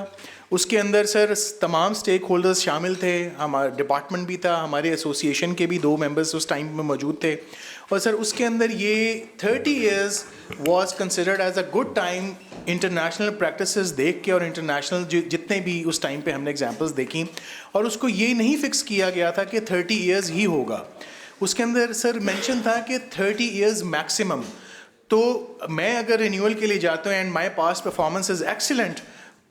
उसके अंदर सर तमाम स्टेक होल्डर्स शामिल थे, हमारा डिपार्टमेंट भी था, हमारे एसोसिएशन के भी 2 मेंबर्स उस टाइम में मौजूद थे, और सर उसके अंदर ये 30 years was considered as a good time. International practices देख के और इंटरनेशनल जितने भी उस टाइम पे हमने एग्जांपल्स देखी, और उसको ये नहीं फिक्स किया गया था कि 30 ईयर्स ही होगा। उसके अंदर सर मेंशन था कि 30 ईयर्स मैक्सिमम। तो मैं अगर रिन्यूअल के लिए जाता हूँ and my past performance is excellent,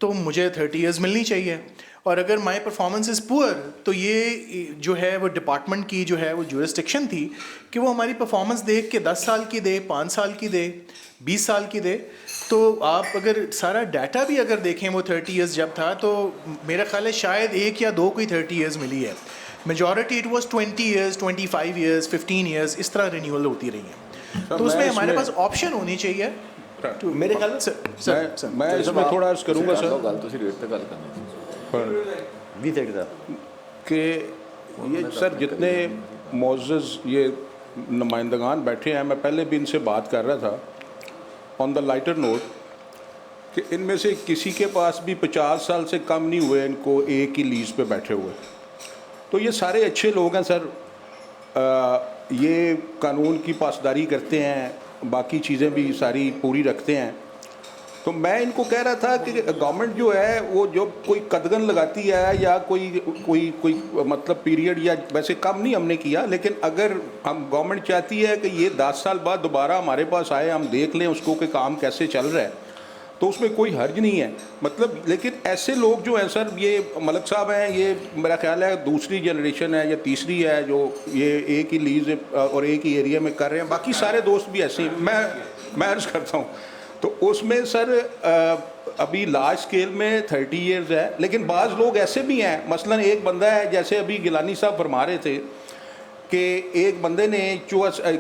तो मुझे 30 ईयर्स मिलनी चाहिए, और अगर माय परफॉर्मेंस इज़ पुअर, तो ये जो है वो डिपार्टमेंट की जो है वो जुरिस्डिक्शन थी कि वो हमारी परफॉर्मेंस देख के 10 साल की दे, 5 साल की दे, 20 साल की दे। तो आप अगर सारा डाटा भी अगर देखें, वो 30 ईयर्स जब था, तो मेरा ख्याल है शायद 1 या 2 कोई 30 ईयर्स मिली है। Majority it was 20 years, 25 years, 15 years, इस तरह रिन्यूअल होती रही है। तो उसमें हमारे पास ऑप्शन होनी चाहिए। मेरे ख्याल से मैं इसमें थोड़ा अर्ज करूँगा सर कि ये सर जितने मोअज़्ज़ज़ ये नुमाइंदगान बैठे हैं, मैं पहले भी इनसे बात कर रहा था ऑन द लाइटर नोट कि इनमें से किसी के पास भी 50 साल से कम नहीं हुए इनको एक ही लीज़ पे बैठे हुए। तो ये सारे अच्छे लोग हैं सर, ये कानून की पासदारी करते हैं, बाकी चीज़ें भी सारी पूरी रखते हैं। तो मैं इनको कह रहा था कि गवर्नमेंट जो है वो जो कोई कदगन लगाती है या कोई मतलब पीरियड, या वैसे कम नहीं हमने किया, लेकिन अगर हम गवर्नमेंट चाहती है कि ये 10 साल बाद दोबारा हमारे पास आए, हम देख लें उसको कि काम कैसे चल रहा है, तो उसमें कोई हर्ज नहीं है मतलब। लेकिन ऐसे लोग जो हैं सर, ये मलक साहब हैं, ये मेरा ख्याल है दूसरी जनरेशन है या तीसरी है जो ये एक ही लीज और एक ही एरिया में कर रहे हैं, बाकी सारे दोस्त भी ऐसे ही मैं अर्ज़ करता हूँ। तो उसमें सर अभी लार्ज स्केल में 30 ईयर्स है, लेकिन बाज़ लोग ऐसे भी हैं, मसलन एक बंदा है, जैसे अभी गिलानी साहब फरमा रहे थे कि एक बंदे ने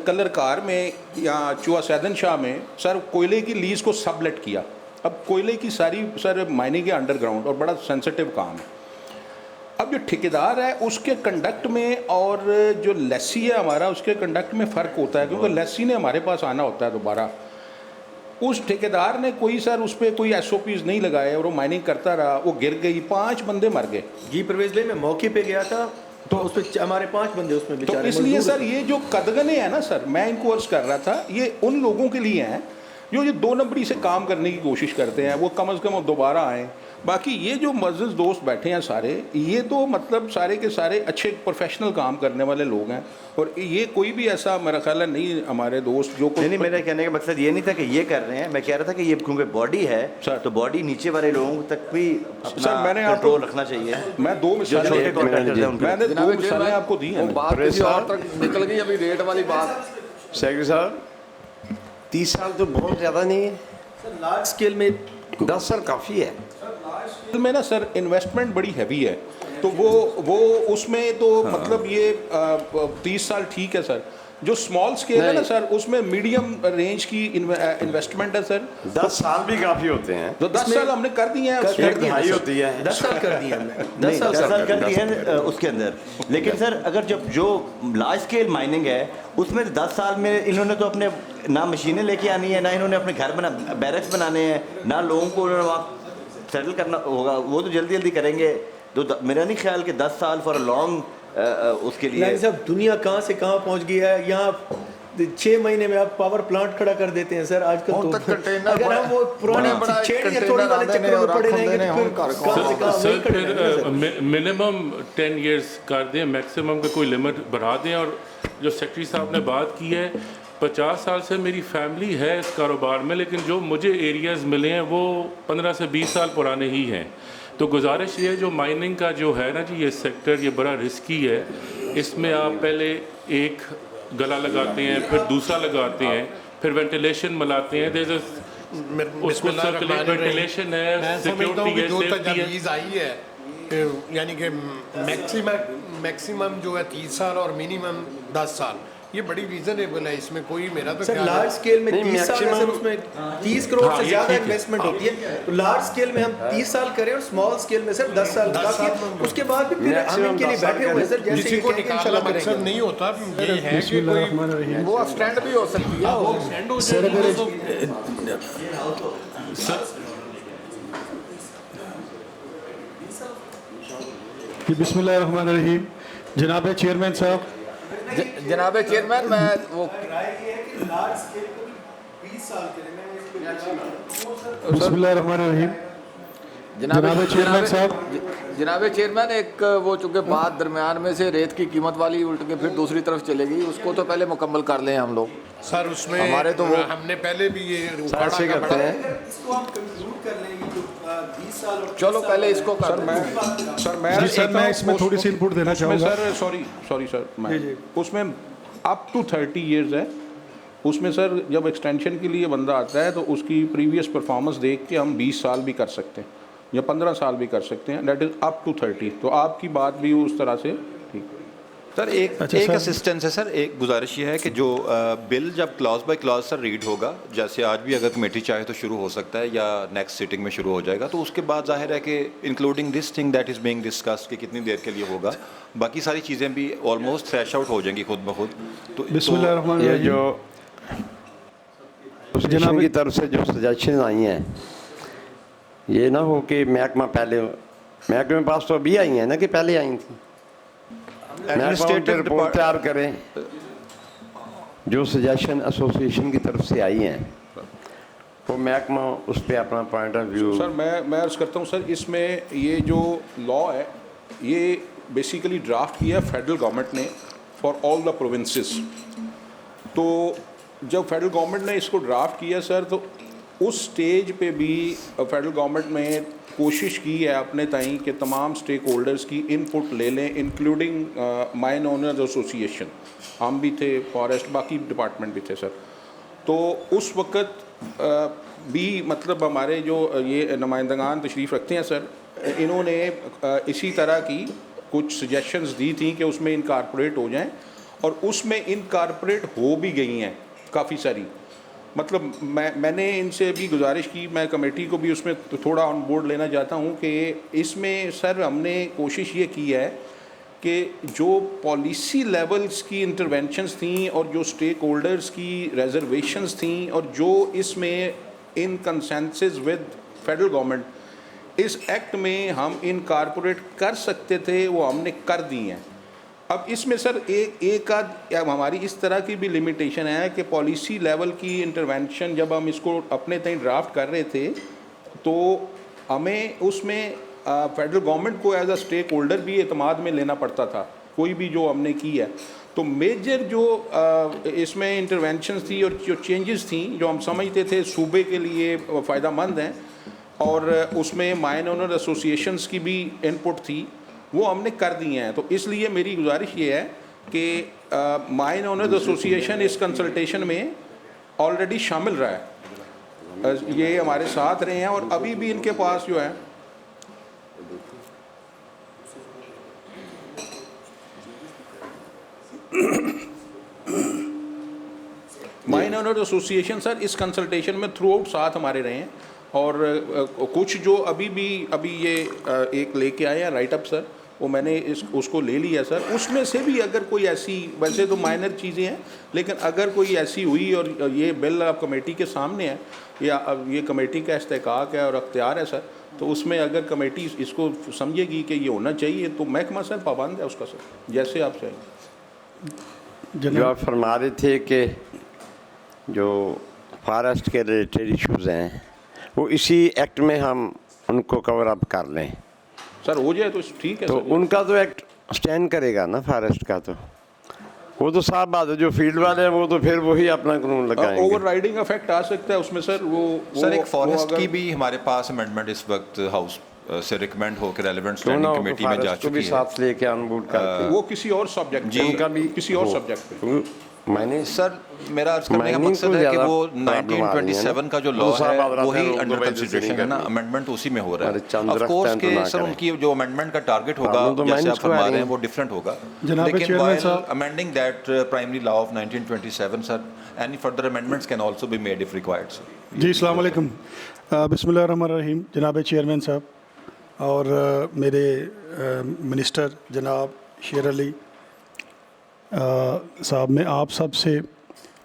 कलर कार में या चुआ सैदन शाह में सर कोयले की लीज़ को सबलेट किया, अब कोयले की सारी सर माइनिंग है अंडरग्राउंड और बड़ा सेंसिटिव काम है। अब जो ठेकेदार है उसके कंडक्ट में और जो लेसी है हमारा उसके कंडक्ट में फ़र्क होता है, क्योंकि लेसी ने हमारे पास आना होता है दोबारा। उस ठेकेदार ने कोई सर उस पर कोई SOPs नहीं लगाए और वो माइनिंग करता रहा, वो गिर गई, 5 बंदे मर गए। जी परवेज भाई, मैं मौके पे गया था तो उस पर हमारे 5 बंदे उसमें तो बेचारे इसलिए मजदूर सर ये जो कदगने हैं ना सर, मैं इनको अर्ज कर रहा था, ये उन लोगों के लिए हैं जो ये 2 नंबरी से काम करने की कोशिश करते हैं, वो कम से कम दोबारा आएँ। बाकी ये जो मज़्ज़िज़ दोस्त बैठे हैं सारे, ये तो मतलब सारे के सारे अच्छे प्रोफेशनल काम करने वाले लोग हैं, और ये कोई भी ऐसा मेरा ख्याल है नहीं हमारे दोस्त जो नहीं, मेरे कहने का मकसद ये नहीं था कि ये कर रहे हैं, मैं कह रहा था कि ये क्योंकि बॉडी है तो बॉडी नीचे वाले लोगों तक भी सर मैंने कंट्रोल रखना चाहिए। मैं 2 मिसालें मैंने 2 मिसालें आपको दी हैं। बात किसी और तक निकल गई अभी रेट वाली बात। सेक्रेटरी साहब 30 साल तो बहुत ज़्यादा नहीं है सर, लार्ज स्केल में 10 साल काफ़ी है में ना सर इन्वेस्टमेंट बड़ी हैवी है, तो वो उसमें तो मतलब ये 30 साल ठीक है सर। जो स्मॉल स्केल है ना सर, उसमें मीडियम रेंज की इन्वेस्टमेंट है सर। 10 साल भी काफ़ी होते हैं। तो 10 साल हमने कर दिए हैं, 1.5 होती है। 10 साल कर दिए हमने, 10 साल कर दिए हैं उसके अंदर। लेकिन सर अगर जब जो लार्ज स्केल माइनिंग है उसमें 10 साल में इन्होंने तो अपने ना मशीनें लेके आनी है, ना इन्होंने अपने घर बना बैरक्स बनाने हैं, ना लोगों को वहाँ सेटल करना होगा, वो तो जल्दी जल्दी करेंगे। तो मेरा नहीं ख्याल कि 10 साल फॉर लॉन्ग उसके लिए। सब दुनिया कहाँ से कहाँ पहुँच गई है। यहाँ 6 महीने में आप पावर प्लांट खड़ा कर देते हैं सर आजकल। तो अगर हम वो पुराने थोड़ी वाले चक्कर में पड़े रहेंगे तो फिर कहाँ से कहाँ नहीं करेंगे। मिनिमम 10 years कर दें, मैक्सिमम का कोई लिमिट बढ़ा दें। और जो सेक्रेटरी साहब ने बात की है, 50 साल से मेरी फैमिली है इस कारोबार में, लेकिन जो मुझे एरियाज़ मिले हैं वो 15 से 20 साल पुराने ही हैं। तो गुजारिश ये जो माइनिंग का जो है ना जी, ये सेक्टर ये बड़ा रिस्की है। इसमें आप पहले एक गला लगाते हैं, फिर दूसरा लगाते हैं, फिर वेंटिलेशन मिलाते हैं। उसको सर्कुलेट वेंटिलेशन है, सिक्योरिटी है, सेफ्टी है। आई है यानी कि मैक्सिमम जो है 30 साल और मिनिमम 10 साल, ये बड़ी रीजनेबल है। इसमें कोई मेरा तो सर लार्ज स्केल में 30 साल है सर, उसमें 30 करोड़ से ज़्यादा इन्वेस्टमेंट होती है। तो लार्ज स्केल में हम 30 साल करें और स्मॉल स्केल में सर 10 साल काफी। उसके बाद भी फिर हम इनके लिए बैठे हुए सर, जैसे किसी को निकालना मकसद नहीं होता, ये है कि कोई वो स्टैंड भी हो सकती है। वो स्टैंड हो जी बिस्मिल्लाहिर्रहमानिर्रहीम। जनाब चेयरमैन साहब, जनाब चेयरमैन, मैं वो बिस्मिल्लाहिर्रहमानिर्रहीम। जनाब चेयरमैन एक वो चूँकि बात दरमियान में से रेत की कीमत वाली उल्ट के फिर दूसरी तरफ चलेगी, उसको तो पहले मुकम्मल कर लें हम लोग सर। उसमें हमारे तो हमने पहले भी ये करते हैं, चलो पहले इसको कर। मैं इसमें थोड़ी सी इनपुट देना चाहूँगा सर। सॉरी सर, मैं उसमें अप टू 30 years है। उसमें सर जब एक्सटेंशन के लिए बंदा आता है तो उसकी प्रीवियस परफॉर्मेंस देख के हम 20 साल भी कर सकते हैं या 15 साल भी कर सकते हैं, दैट इज़ अप टू 30। तो आपकी बात भी उस तरह से ठीक। सर एक असिस्टेंस है सर, एक गुजारिश ये है कि जो बिल जब clause by clause sir read होगा, जैसे आज भी अगर कमेटी चाहे तो शुरू हो सकता है या नेक्स्ट सीटिंग में शुरू हो जाएगा, तो उसके बाद जाहिर है कि including this thing that is being discussed कि कितनी देर के लिए होगा, बाकी सारी चीज़ें भी ऑलमोस्ट थ्रैश आउट हो जाएंगी खुद ब खुद। तो ये जो एसोसिएशन की तरफ से जो सजेशन आई हैं, ये ना हो कि महकमा महकमे में पास तो अभी आई हैं ना कि पहले आई थी, रिपोर्ट तैयार करें। जो सजेशन एसोसिएशन की तरफ से आई हैं वो महकमा उस पर अपना पॉइंट ऑफ व्यू। सर मैं अर्ज़ करता हूँ सर, इसमें ये जो लॉ है ये बेसिकली ड्राफ्ट किया है फेडरल गवर्नमेंट ने फॉर ऑल द प्रोविंसेस। तो जब फेडरल गवर्नमेंट ने इसको ड्राफ्ट किया सर, तो उस स्टेज पे भी फेडरल गवर्नमेंट में कोशिश की है अपने ताईं कि तमाम स्टेक होल्डर्स की इनपुट ले लें, इंक्लूडिंग माइन ओनर्स एसोसिएशन। हम भी थे, फॉरेस्ट, बाकी डिपार्टमेंट भी थे सर। तो उस वक़्त भी मतलब हमारे जो ये नुमाइंदगान तशरीफ़ रखते हैं सर, इन्होंने इसी तरह की कुछ सजेशंस दी थी कि उसमें इनकॉर्पोरेट हो जाएं, और उसमें इनकॉर्पोरेट हो भी गई हैं काफ़ी सारी। मतलब मैंने इनसे भी गुजारिश की, मैं कमेटी को भी उसमें थोड़ा ऑन बोर्ड लेना चाहता हूँ कि इसमें सर हमने कोशिश ये की है कि जो पॉलिसी लेवल्स की इंटरवेंशंस थी और जो स्टेक होल्डर्स की रिजर्वेशंस थी और जो इसमें इन कंसेंसस विद फेडरल गवर्नमेंट इस एक्ट में हम इनकॉर्पोरेट कर सकते थे, वो हमने कर दी हैं। अब इसमें सर एक आध हमारी इस तरह की भी लिमिटेशन है कि पॉलिसी लेवल की इंटरवेंशन जब हम इसको अपने तय ड्राफ्ट कर रहे थे तो हमें उसमें फेडरल गवर्नमेंट को एज अ स्टेक होल्डर भी एतमाद में लेना पड़ता था, कोई भी जो हमने की है। तो मेजर जो इसमें इंटरवेंशंस थी और जो चेंजेस थी जो हम समझते थे सूबे के लिए फ़ायदामंद हैं और उसमें माइन ओनर एसोसिएशंस की भी इनपुट थी, वो हमने कर दी हैं। तो इसलिए मेरी गुजारिश ये है कि माइन ओनर्स एसोसिएशन इस कंसल्टेशन में ऑलरेडी शामिल रहा है, ये हमारे साथ रहे हैं और अभी भी इनके पास जो है माइन ओनर एसोसिएशन सर इस कंसल्टेशन में थ्रू आउट साथ हमारे रहे हैं और कुछ जो अभी ये एक लेके आए हैं राइट अप सर, वो मैंने उसको ले लिया सर। उसमें से भी अगर कोई ऐसी, वैसे तो माइनर चीज़ें हैं, लेकिन अगर कोई ऐसी हुई और ये बिल अब कमेटी के सामने है या अब ये कमेटी का इस्तेकाक है और अख्तियार है सर, तो उसमें अगर कमेटी इसको समझेगी कि ये होना चाहिए तो महकमा सर पाबंद है उसका सर, जैसे आप चाहिए। जो आप फरमा रहे थे कि जो फॉरेस्ट के रिलेटेड इश्यूज़ हैं वो इसी एक्ट में हम उनको कवर अप कर लें सर, हो जाए तो ठीक है। तो सर उनका तो एक्ट स्टैंड करेगा ना फॉरेस्ट का, तो वो तो साफ बात है। जो फील्ड वाले हैं वो तो फिर वही अपना कानून लगाएंगे। ओवर राइडिंग इफेक्ट आ सकता है उसमें सर। वो सर एक फॉरेस्ट की भी हमारे पास अमेंडमेंट इस वक्त हाउस से रिकमेंड होकर रेलेवेंट स्टैंडिंग कमेटी में जा चुकी है, साथ लेके ऑनबोर्ड करके वो किसी और सब्जेक्ट जी उनका भी किसी और सब्जेक्ट पे। मैंने सर मेरा अर्ज करने का मकसद है कि वो 1927 का जो लॉ है वही अंडर कंसिडरेशन है ना, अमेंडमेंट उसी में हो रहा है। ऑफ कोर्स के सर उनकी जो अमेंडमेंट का टारगेट होगा जैसे आप फरमा रहे हैं वो डिफरेंट होगा, लेकिन while amending that primary law of 1927 sir any further amendments can also be made if required sir. जी अस्सलाम वालेकुम, बिस्मिल्लाहिर्रहमानिर्रहीम जनाब चेयरमैन साहब और मेरे मिनिस्टर जनाब शेर अली साहब, मैं आप सब से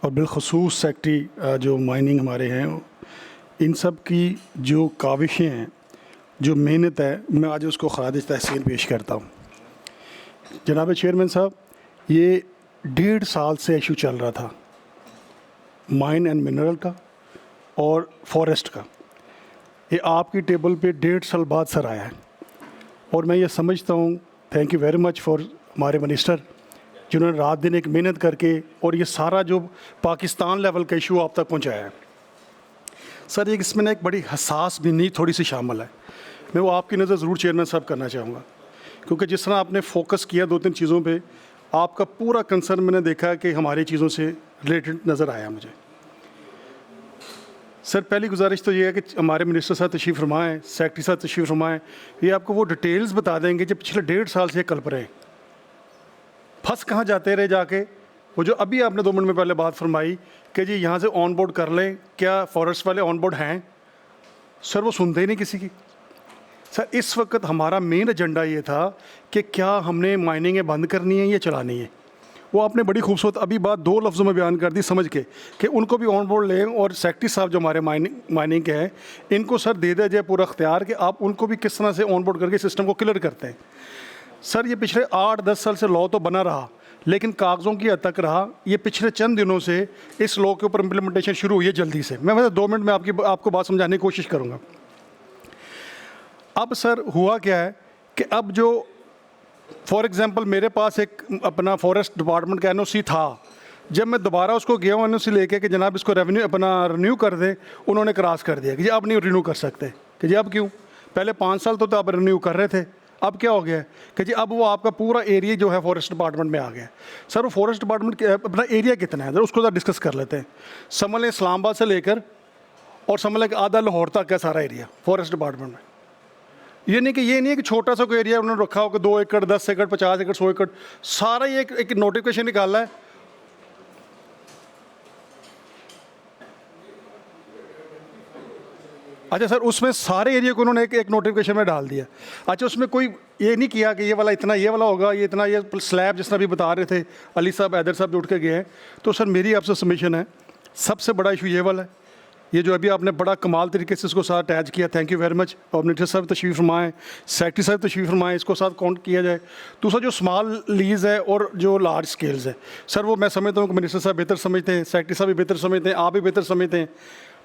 और बिलखसूस सेक्रेटरी जो माइनिंग हमारे हैं इन सब की जो काविशें हैं, जो मेहनत है, मैं आज उसको ख़राज तहसीन पेश करता हूँ। जनाब चेयरमैन साहब, ये 1.5 साल से इशू चल रहा था माइन एंड मिनरल का और फॉरेस्ट का। ये आपकी टेबल पे 1.5 साल बाद सर आया है और मैं ये समझता हूँ, thank you very much for हमारे मिनिस्टर जिन्होंने रात दिन एक मेहनत करके और ये सारा जो पाकिस्तान लेवल का इशू आप तक पहुँचाया है। सर एक इसमें ना एक बड़ी हसास भी नहीं थोड़ी सी शामिल है, मैं वो आपकी नज़र ज़रूर चेयरमैन साहब करना चाहूँगा, क्योंकि जिस तरह आपने फोकस किया 2-3 चीज़ों पे, आपका पूरा कंसर्न मैंने देखा कि हमारी चीज़ों से रिलेटेड नज़र आया मुझे। सर पहली गुजारिश तो ये है कि हमारे मिनिस्टर साहब तशरीफ़ फरमाएँ, सेक्रेटरी साहब तशरीफ़ फरमाएँ, ये आपको वो डिटेल्स बता देंगे जो पिछले 1.5 साल से कल्प रहे, फंस कहाँ जाते रहे जाके। वो जो अभी आपने 2 मिनट में पहले बात फरमाई कि जी यहाँ से ऑन बोर्ड कर लें, क्या फॉरेस्ट वाले ऑन बोर्ड हैं? सर वो सुनते ही नहीं किसी की। सर इस वक्त हमारा मेन एजेंडा ये था कि क्या हमने माइनिंगें बंद करनी है या चलानी है। वो आपने बड़ी खूबसूरत अभी बात 2 लफ्ज़ों में बयान कर दी समझ के कि उनको भी ऑन बोर्ड लें और सेक्रेटरी साहब जो हमारे माइनिंग के हैं इनको सर दे दिया जाए पूरा अख्तियार कि आप उनको भी किस तरह से ऑन बोर्ड करके सिस्टम को क्लियर करते हैं। सर ये पिछले 8-10 साल से लॉ तो बना रहा, लेकिन कागज़ों की हद तक रहा। ये पिछले चंद दिनों से इस लॉ के ऊपर इम्प्लीमेंटेशन शुरू हुई है जल्दी से। मैं मतलब 2 मिनट में आपको बात समझाने की कोशिश करूँगा। अब सर हुआ क्या है कि अब जो फॉर एग्ज़ाम्पल मेरे पास एक अपना फॉरेस्ट डिपार्टमेंट का NOC था, जब मैं दोबारा उसको गया हूँ NOC लेके कि जनाब इसको रिन्यू कर दें, उन्होंने क्रॉस कर दिया कि जी अब नहीं रिन्यू कर सकते। कि जी अब क्यों? पहले 5 साल तो आप रिन्यू कर रहे थे, अब क्या हो गया कि जी अब वो आपका पूरा एरिया जो है फॉरेस्ट डिपार्टमेंट में आ गया। सर वो फॉरेस्ट डिपार्टमेंट अपना एरिया कितना है, उसको ज़रा डिस्कस कर लेते हैं। समझ लें इस्लामाबाद से लेकर और समझ लें कि आधा लाहौर तक है सारा एरिया फॉरेस्ट डिपार्टमेंट में। ये नहीं है कि छोटा सा कोई एरिया उन्होंने रखा हो कि 2 एकड़ 10 एकड़ 50 एकड़ 100 एकड़, सारा ये एक नोटिफिकेशन निकाला है। अच्छा सर, उसमें सारे एरिया को उन्होंने एक नोटिफिकेशन में डाल दिया। अच्छा, उसमें कोई ये नहीं किया कि ये वाला इतना ये वाला होगा, ये इतना ये स्लैब जिस तरह भी बता रहे थे अली साहब, हैदर साहब जो उठ के गए हैं। तो सर मेरी आपसे सबमिशन है, सबसे बड़ा इशू ये वाला है, ये जो अभी आपने बड़ा कमाल तरीके से इसको साथ अटैच किया, थैंक यू वेरी मच। और मिनिस्टर साहब तशरीफ़ फरमाएँ, सेक्रेटरी साहब तशरीफ़ फरमाएँ, इसको साथ काउंट किया जाए। दूसरा जो स्मॉल लीज़ है और जो लार्ज स्केल्स है, सर वो मैं समझता हूँ कि मिनिस्टर साहब बेहतर समझते हैं, सेक्रेटरी साहब भी बेहतर समझते हैं, आप भी बेहतर समझते हैं,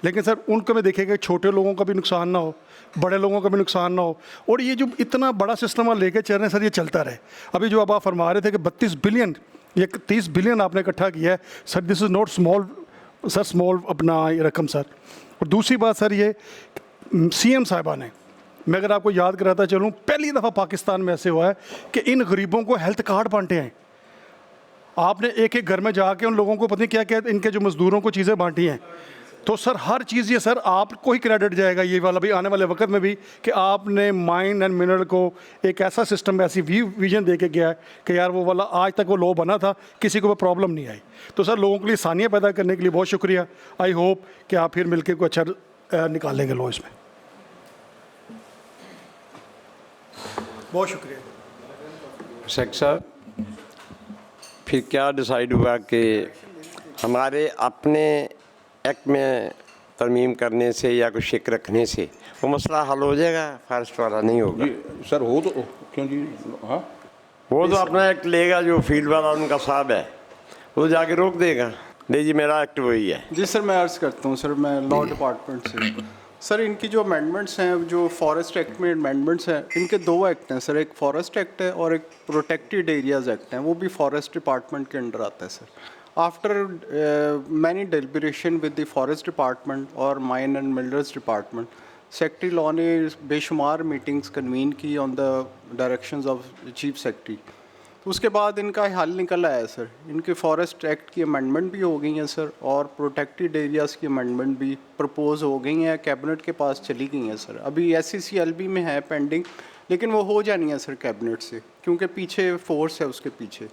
लेकिन सर उनको में देखेगा छोटे लोगों का भी नुकसान ना हो, बड़े लोगों का भी नुकसान ना हो, और ये जो इतना बड़ा सिस्टम आप लेके चल रहे हैं सर, ये चलता रहे। अभी जो अब आप फरमा रहे थे कि 32 बिलियन या 30 बिलियन आपने इकट्ठा किया है sir, this is not small sir, small अपना ये रकम सर। और दूसरी बात सर, ये CM साहिबा ने, मैं अगर आपको याद कराता चलूँ, पहली दफ़ा पाकिस्तान में ऐसे हुआ है कि इन गरीबों को हेल्थ कार्ड बांटे हैं। आपने एक एक घर में जाके उन लोगों को पता नहीं क्या क्या इनके जो मज़दूरों को चीज़ें बांटी हैं। तो सर हर चीज़ ये सर आपको ही क्रेडिट जाएगा ये वाला भी आने वाले वक्त में भी, कि आपने माइन एंड मिनरल को एक ऐसा सिस्टम, ऐसी विजन दे के गया है कि यार वो वाला आज तक वो लॉ बना था, किसी को प्रॉब्लम नहीं आई। तो सर लोगों के लिए आसानियाँ पैदा करने के लिए बहुत शुक्रिया। आई होप कि आप फिर मिलकर कोई अच्छा निकालेंगे लॉ इसमें। बहुत शुक्रिया शेख साहब। फिर क्या डिसाइड हुआ कि हमारे अपने एक्ट में तरमीम करने से या कुछ शेक रखने से वो मसला हल हो जाएगा, फॉरेस्ट वाला नहीं होगा? जी सर, हो तो क्यों जी, हाँ वो तो अपना एक्ट लेगा, जो फील्ड वाला उनका साहब है वो जाके रोक देगा। नहीं जी, मेरा एक्ट वही है। जी सर, मैं अर्ज़ करता हूँ सर, मैं लॉ डिपार्टमेंट से। सर इनकी जो अमेंडमेंट्स हैं, जो फॉरेस्ट एक्ट में अमेंडमेंट्स हैं, इनके दो एक्ट हैं सर, एक फॉरेस्ट एक्ट है और एक प्रोटेक्टेड एरियाज़ एक्ट है, वो भी फॉरेस्ट डिपार्टमेंट के अंडर आता है sir. After many deliberation with the forest department और mine and minerals department, secretary law ने बेशुमार मीटिंग्स कन्वीन की on the directions of chief secretary. तो उसके बाद इनका हल निकल आया सर, इनके फॉरेस्ट एक्ट की अमेंडमेंट भी हो गई हैं सर, और प्रोटेक्टेड एरियाज़ की अमेंडमेंट भी प्रपोज हो गई हैं, कैबिनेट के पास चली गई हैं सर। अभी SCCLB में है पेंडिंग, लेकिन वो हो जानी है सर कैबिनेट से, क्योंकि पीछे फोर्स है उसके पीछे,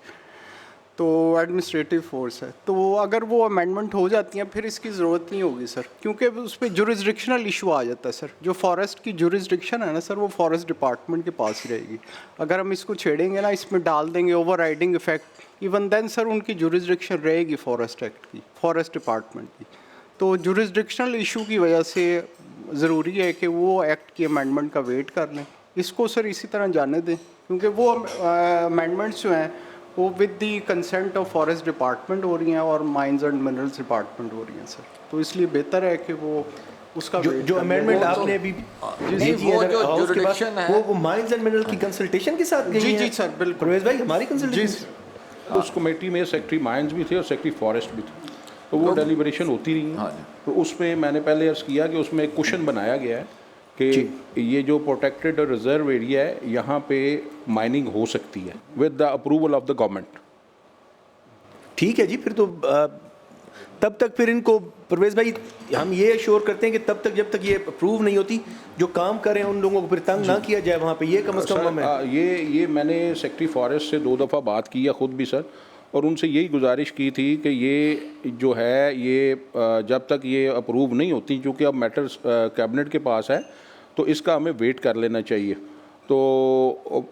तो एडमिनिस्ट्रेटिव फोर्स है। तो अगर वो अमेंडमेंट हो जाती हैं फिर इसकी ज़रूरत नहीं होगी सर, क्योंकि उस पर जुरिसडिक्शनल इशू आ जाता है सर। जो फॉरेस्ट की जुरिसडिक्शन है ना सर, वो फॉरेस्ट डिपार्टमेंट के पास ही रहेगी। अगर हम इसको छेड़ेंगे ना, इसमें डाल देंगे overriding effect, even then sir उनकी जुरिसडिक्शन रहेगी फॉरेस्ट एक्ट की, फॉरेस्ट डिपार्टमेंट की। तो जुरिसडिक्शनल इशू की वजह से ज़रूरी है कि वो एक्ट की अमेंडमेंट का वेट कर लें। इसको सर इसी तरह जाने दें, क्योंकि वो अमेंडमेंट्स जो हैं वो with the consent of forest department हो रही हैं और माइंस एंड मिनरल्स डिपार्टमेंट हो रही हैं सर। तो इसलिए बेहतर है कि वो उसका जो अमेंडमेंट आपने अभी वो माइंस एंड मिनरल की कंसल्टेशन के साथ गई है। जी सर, बिल्कुल परवेज भाई, हमारी कंसल्टेशन उस कमेटी में सेक्रेटरी माइंस भी थे और सेक्रेटरी फॉरेस्ट भी थे, तो वो डेलिब्रेशन होती रही है। तो उसमें मैंने पहले अर्ज़ किया कि उसमें एक क्वेश्चन बनाया गया है कि ये जो प्रोटेक्टेड और रिजर्व एरिया है, यहाँ पे माइनिंग हो सकती है with the approval of the government. ठीक है जी, फिर तो तब तक फिर इनको परवेज भाई हम ये श्योर करते हैं कि तब तक जब तक ये अप्रूव नहीं होती, जो काम करें उन लोगों को फिर तंग ना किया जाए वहाँ पे, ये कम से कम है। ये मैंने सेक्रेटरी फॉरेस्ट से 2 दफ़ा बात की है खुद भी सर, और उनसे यही गुजारिश की थी कि ये जो है ये जब तक ये अप्रूव नहीं होती, क्योंकि अब मैटर कैबिनेट के पास है, तो इसका हमें वेट कर लेना चाहिए। तो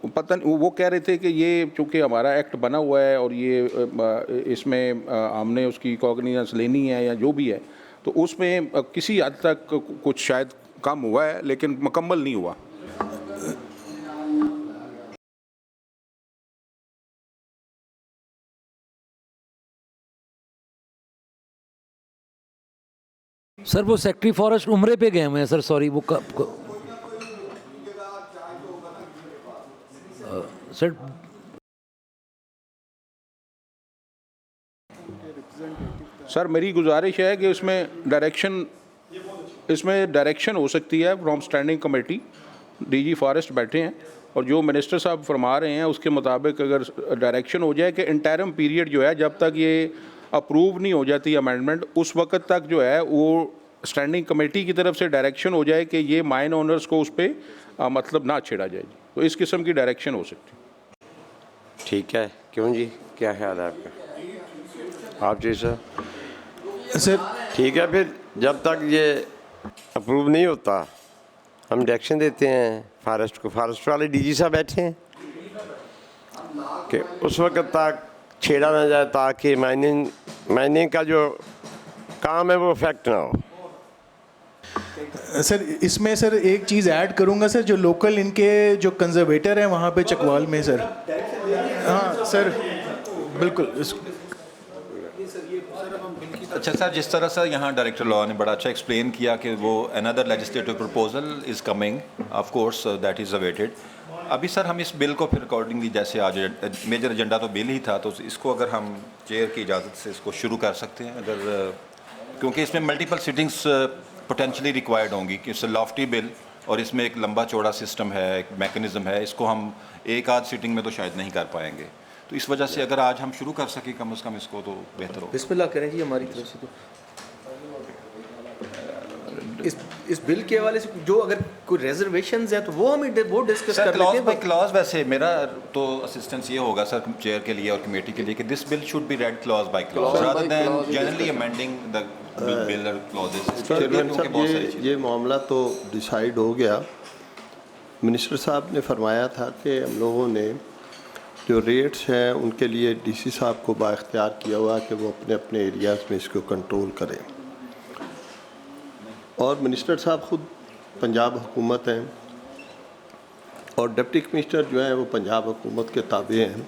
पता नहीं, वो कह रहे थे कि ये चूँकि हमारा एक्ट बना हुआ है और ये इसमें हमने उसकी कॉग्निजेंस लेनी है या जो भी है, तो उसमें किसी हद तक कुछ शायद कम हुआ है, लेकिन मुकम्मल नहीं हुआ। सर वो सेक्रेटरी फॉरेस्ट उम्रे पे गए हुए हैं सर, सॉरी वो सर सर मेरी गुजारिश है कि इसमें डायरेक्शन हो सकती है from standing committee. DG forest बैठे हैं और जो मिनिस्टर साहब फरमा रहे हैं उसके मुताबिक अगर डायरेक्शन हो जाए कि इंटरम पीरियड जो है जब तक ये अप्रूव नहीं हो जाती अमेंडमेंट, उस वक्त तक जो है वो स्टैंडिंग कमेटी की तरफ से डायरेक्शन हो जाए कि ये माइन ओनर्स को उस पर मतलब ना छेड़ा जाए। तो इस किस्म की डायरेक्शन हो सकती है। ठीक है, क्यों जी, क्या ख्याल है आपका? आप जी सर। सर ठीक है, फिर जब तक ये अप्रूव नहीं होता हम डायरेक्शन देते हैं फॉरेस्ट को, फॉरेस्ट वाले डीजी साहब बैठे हैं कि उस वक्त तक छेड़ा ना जाए ताकि माइनिंग का जो काम है वो इफेक्ट ना हो। सर इसमें सर एक चीज़ ऐड करूंगा सर, जो लोकल इनके जो कंजर्वेटर हैं वहाँ पे चकवाल में सर, हाँ सर बिल्कुल अच्छा सर, जिस तरह से यहाँ डायरेक्टर लॉ ने बड़ा अच्छा एक्सप्लेन किया कि वो another legislative proposal is coming, of course that is awaited. अभी सर हम इस बिल को फिर अकॉर्डिंगली, जैसे आज मेजर एजेंडा तो बिल ही था, तो इसको अगर हम चेयर की इजाज़त से इसको शुरू कर सकते हैं अगर, क्योंकि इसमें मल्टीपल सिटिंग्स पोटेंशली रिक्वायर्ड होंगी कि इट्स लॉफ्टी बिल और इसमें एक लंबा चौड़ा सिस्टम है, एक मैकेनिज़्म है, इसको हम एक आध सिटिंग में तो शायद नहीं कर पाएंगे। तो इस वजह से अगर आज हम शुरू कर सकें कम से कम इसको तो बेहतर हो। बिस्मिल्लाह करें जी हमारी तरफ से। तो इस बिल के हवाले से जो अगर कोई रिजर्वेशंस है तो वो हम वो डिस्कस कर लेते हैं बाय क्लॉज। वैसे मेरा तो असिस्टेंस ये होगा सर चेयर के लिए और कमेटी के लिए कि this bill should be red clause by clause rather than generally amending the bill और क्लॉजेस। ये मामला तो डिसाइड हो गया। मिनिस्टर साहब ने फरमाया था कि हम लोगों ने जो रेट्स हैं उनके लिए डीसी साहब को बाख्तियार किया हुआ कि वो अपने अपने एरियाज़ में इसको कंट्रोल करें, और मिनिस्टर साहब ख़ुद पंजाब हुकूमत हैं और डिप्टी कमिश्नर जो हैं वो पंजाब हुकूमत के ताबे हैं।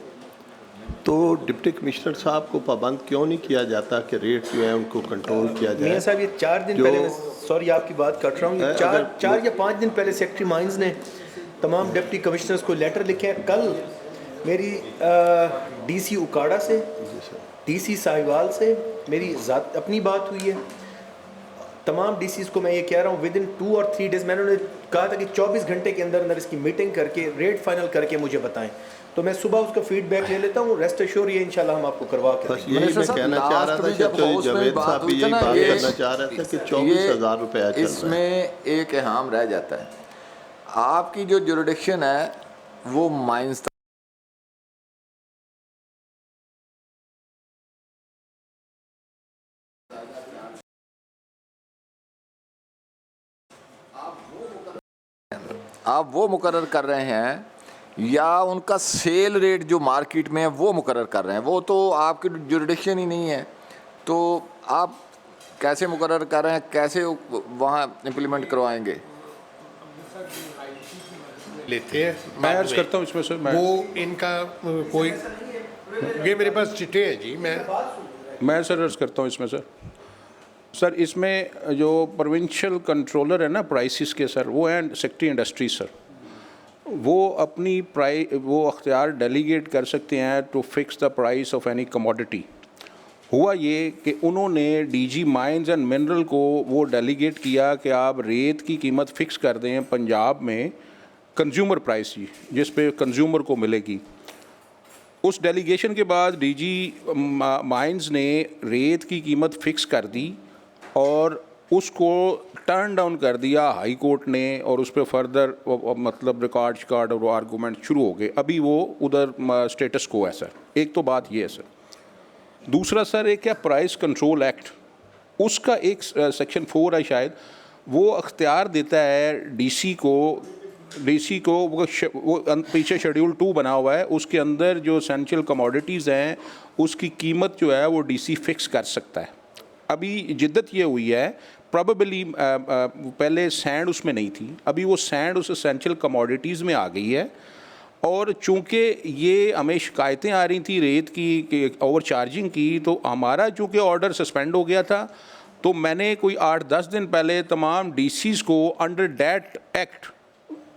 तो डिप्टी कमिश्नर साहब को पाबंद क्यों नहीं किया जाता कि रेट जो है उनको कंट्रोल किया जाए? मियां साहब ये 4 दिन पहले, सॉरी आपकी बात काट रहा हूँ, ये 4 या 5 दिन पहले सेक्रेटरी माइंस ने तमाम डिप्टी कमिश्नर्स को लेटर लिखे हैं। कल मेरी डीसी उकाड़ा से, डीसी साहिवाल से मेरी अपनी बात हुई है। तमाम डीसीज़ को मैं ये कह रहा हूँ विदिन 2 और 3 डेज़, मैंने उन्हें कहा था कि 24 घंटे के अंदर अंदर इसकी मीटिंग करके रेट फाइनल करके मुझे बताएं। तो मैं सुबह उसका फीडबैक ले लेता हूँ, रेस्ट एश्योर ये इंशाल्लाह हम आपको करवा के बस यही मैं कहना चाह रहा था कि जावेद साहब भी यही बात करना चाह रहे थे कि 24,000 रुपया चल रहा है। इसमें एक अहम रह जाता है, आपकी जो जुरिडिक्शन है वो माइंस आप वो मुकर्रर कर रहे हैं या उनका सेल रेट जो मार्केट में है वो मुकर्रर कर रहे हैं, वो तो आपकी जुरिडिक्शन ही नहीं है। तो आप कैसे मुकर्रर कर रहे हैं, कैसे वहाँ इम्प्लीमेंट करवाएंगे? लेते हैं मैं अर्ज करता हूँ इसमें सर, वो इनका कोई ये मेरे पास चिट्ठे हैं जी, मैं सर अर्ज करता हूँ इसमें सर इसमें जो प्रोविंशियल कंट्रोलर है ना प्राइसेस के सर, वो हैं सेक्रेटरी इंडस्ट्री सर। वो अपनी वो अख्तियार डेलीगेट कर सकते हैं to fix the price of any commodity. हुआ ये कि उन्होंने डीजी माइंस एंड मिनरल को वो डेलीगेट किया कि आप रेत की कीमत फ़िक्स कर दें पंजाब में कंज्यूमर प्राइस ही, जिस पे कंज्यूमर को मिलेगी। उस डेलीगेशन के बाद डीजी माइंस ने रेत की कीमत फ़िक्स कर दी और उसको टर्न डाउन कर दिया हाई कोर्ट ने, और उस पर फर्दर मतलब रिकॉर्ड शिकार्ड और आर्गूमेंट शुरू हो गए। अभी वो उधर स्टेटस को है सर। एक तो बात ये है सर। दूसरा सर एक क्या प्राइस कंट्रोल एक्ट, उसका एक सेक्शन 4 है शायद, वो अख्तियार देता है डीसी को वो पीछे शेड्यूल 2 बना हुआ है, उसके अंदर जो एसेंशियल कमोडिटीज़ हैं उसकी कीमत जो है वो डीसी फिक्स कर सकता है। अभी जिद्दत ये हुई है प्रॉबेबली पहले सैंड उसमें नहीं थी, अभी वो सैंड उस एसेंशियल कमोडिटीज़ में आ गई है। और चूँकि ये हमें शिकायतें आ रही थी रेत की ओवर चार्जिंग की, तो हमारा चूँकि ऑर्डर सस्पेंड हो गया था, तो मैंने कोई 8-10 दिन पहले तमाम डीसीज़ को अंडर दैट एक्ट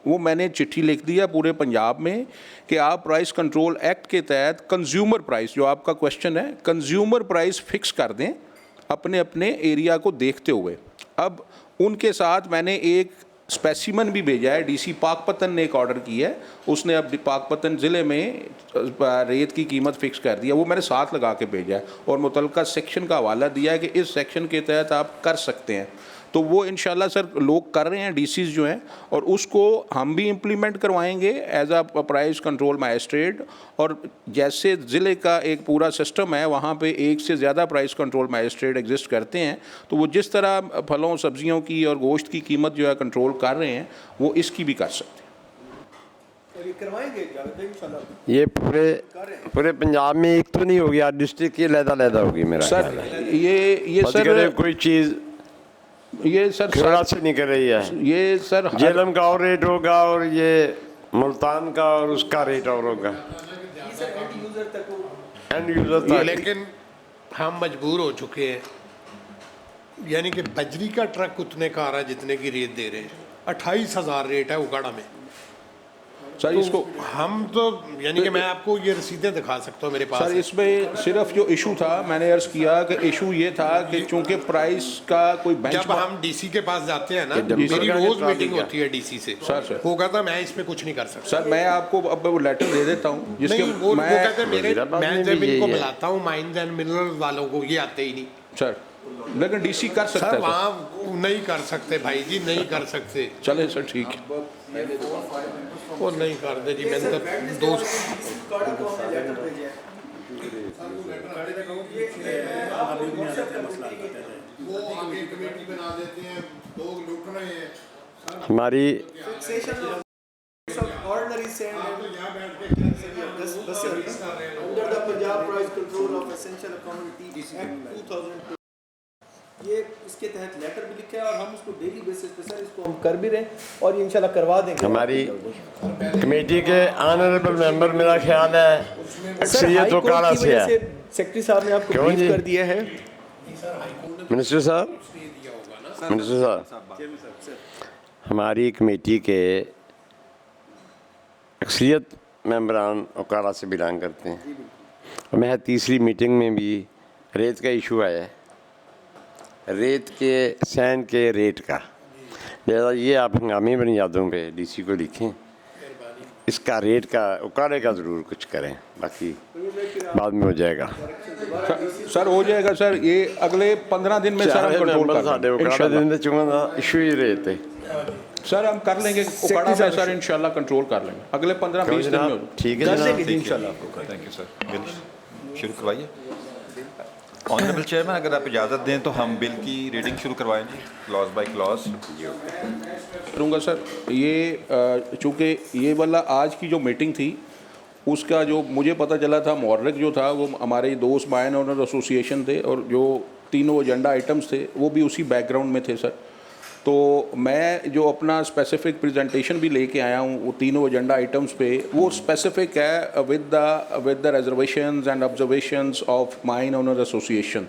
वो मैंने चिट्ठी लिख दिया पूरे पंजाब में कि आप प्राइस कंट्रोल एक्ट के तहत कंज्यूमर प्राइस, जो आपका क्वेश्चन है, कंज्यूमर प्राइस फिक्स कर दें अपने अपने एरिया को देखते हुए। अब उनके साथ मैंने एक स्पेसिमन भी भेजा है, डीसी पाकपतन ने एक ऑर्डर किया है, उसने अब पाकपतन ज़िले में रेत की कीमत फ़िक्स कर दिया, वो मैंने साथ लगा के भेजा है और मुतल्लिका सेक्शन का हवाला दिया है कि इस सेक्शन के तहत आप कर सकते हैं। तो वो इंशाल्लाह सर लोग कर रहे हैं, डीसीज जो हैं, और उसको हम भी इम्प्लीमेंट करवाएंगे as a price control magistrate. और जैसे ज़िले का एक पूरा सिस्टम है, वहाँ पे एक से ज़्यादा प्राइस कंट्रोल मैजिस्ट्रेट एग्जिस्ट करते हैं, तो वो जिस तरह फलों सब्जियों की और गोश्त की कीमत जो है कंट्रोल कर रहे हैं, वो इसकी भी कर सकते हैं। ये पूरे पंजाब में एक तो नहीं होगी, यार डिस्ट्रिक्ट की अलग-अलग होगी मेरा सर ख्याल है। ये बस सर करे कोई चीज़ ये सर खिलाड़ से नहीं कर रही है। ये सर जेलम का और रेट होगा और ये मुल्तान का और उसका रेट और होगा, एंड यूजर तक। लेकिन हम मजबूर हो चुके हैं, यानी कि बजरी का ट्रक उतने का आ रहा है जितने की रेट दे रहे हैं। 28,000 रेट है उगाड़ा में सर। तो इसको हम तो यानी कि मैं आपको ये रसीदें दिखा सकता हूँ मेरे पास सर, है। इसमें सिर्फ जो इशू था, मैंने अर्ज किया कि इशू ये था कि चूंकि प्राइस का कोई जब हम डीसी के पास जाते हैं ना, मेरी रोज मीटिंग होती है डीसी से, सर होगा तो मैं इसमें कुछ नहीं कर सकता। सर मैं आपको अब वो लेटर दे देता हूँ जिसके नहीं, वो कहते हैं मैं जब इनको बुलाता हूँ माइंस एंड मिनरल्स वालों को, ये आते ही नहीं सर, लेकिन डीसी कर सकता है सर। वहाँ नहीं कर सकते भाई जी, नहीं कर सकते। चले सर, ठीक है, वो नहीं करते जी। मैंने तो दोस्त हमारी ये इसके तहत लेटर भी लिखा है और हम उसको डेली बेसिस पे सर इसको हम कर भी रहे हैं और ये इंशाल्लाह करवा देंगे। हमारी कमेटी के ऑनरेबल मेंबर, मेरा ख्याल है अक्सरियत वकालत से है। सेक्रेटरी साहब ने आपको ब्रीफ कर दिया है। मिनिस्टर साहब, हमारी कमेटी के अक्सरियत मेंबरान वकालत से बिलोंग करते हैं, और मैं तीसरी मीटिंग में भी रेत का इशू आया है, रेत के सैंड के रेट का। लिहाजा ये आप हंगामी बुनियादों पे डीसी को लिखें, इसका रेट का उकाड़े का ज़रूर कुछ करें, बाकी बाद में हो जाएगा। सर हो जाएगा सर, ये अगले 15 दिन में सर हम कंट्रोल कर लेंगे। इशू ही रेट है सर, हम कर लेंगे उकाड़ा में सर, इंशाल्लाह कंट्रोल कर लेंगे अगले 15-20 दिन में। ठीक है इंशाल्लाह। Thank you sir. शुरू करवाइए ऑनरेबल चेयरमैन, अगर आप इजाज़त दें तो हम बिल की रीडिंग शुरू करवाएंगे क्लॉज बाय क्लॉज। करूँगा सर। ये चूँकि ये वाला आज की जो मीटिंग थी, उसका जो मुझे पता चला था, मुहर्रिक जो था वो हमारे दोस्त माइन ओनर एसोसिएशन थे, और जो तीनों एजेंडा आइटम्स थे वो भी उसी बैकग्राउंड में थे सर। तो मैं जो अपना स्पेसिफिक प्रेजेंटेशन भी लेके आया हूँ वो तीनों एजेंडा आइटम्स पे, वो स्पेसिफिक है with the reservations and observations of mine owner association.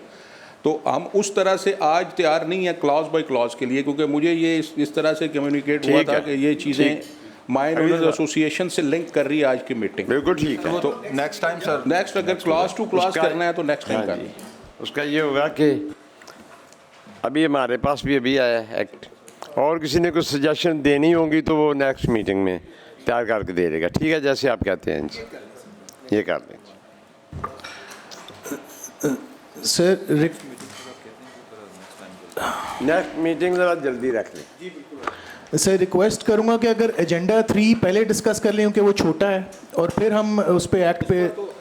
तो हम उस तरह से आज तैयार नहीं है क्लॉज बाय क्लॉज के लिए, क्योंकि मुझे ये इस तरह से कम्युनिकेट हुआ था कि ये चीज़ें माइन ओनर एसोसिएशन से लिंक कर रही है आज की मीटिंग। बिल्कुल ठीक है। तो नेक्स्ट टाइम सर, नेक्स्ट अगर क्लॉज टू क्लॉज करना है तो नेक्स्ट टाइम कर। उसका ये होगा कि अभी हमारे पास भी अभी आया है एक्ट, और किसी ने कुछ सजेशन देनी होगी तो वो नेक्स्ट मीटिंग में तैयार करके दे देगा। ठीक है, जैसे आप कहते हैं ये कर दें सर। नेक्स्ट मीटिंग ज़रा जल्दी रख लें। सर रिक्वेस्ट करूंगा कि अगर एजेंडा 3 पहले डिस्कस कर लें, क्योंकि वो छोटा है, और फिर हम उस पे एक्ट पे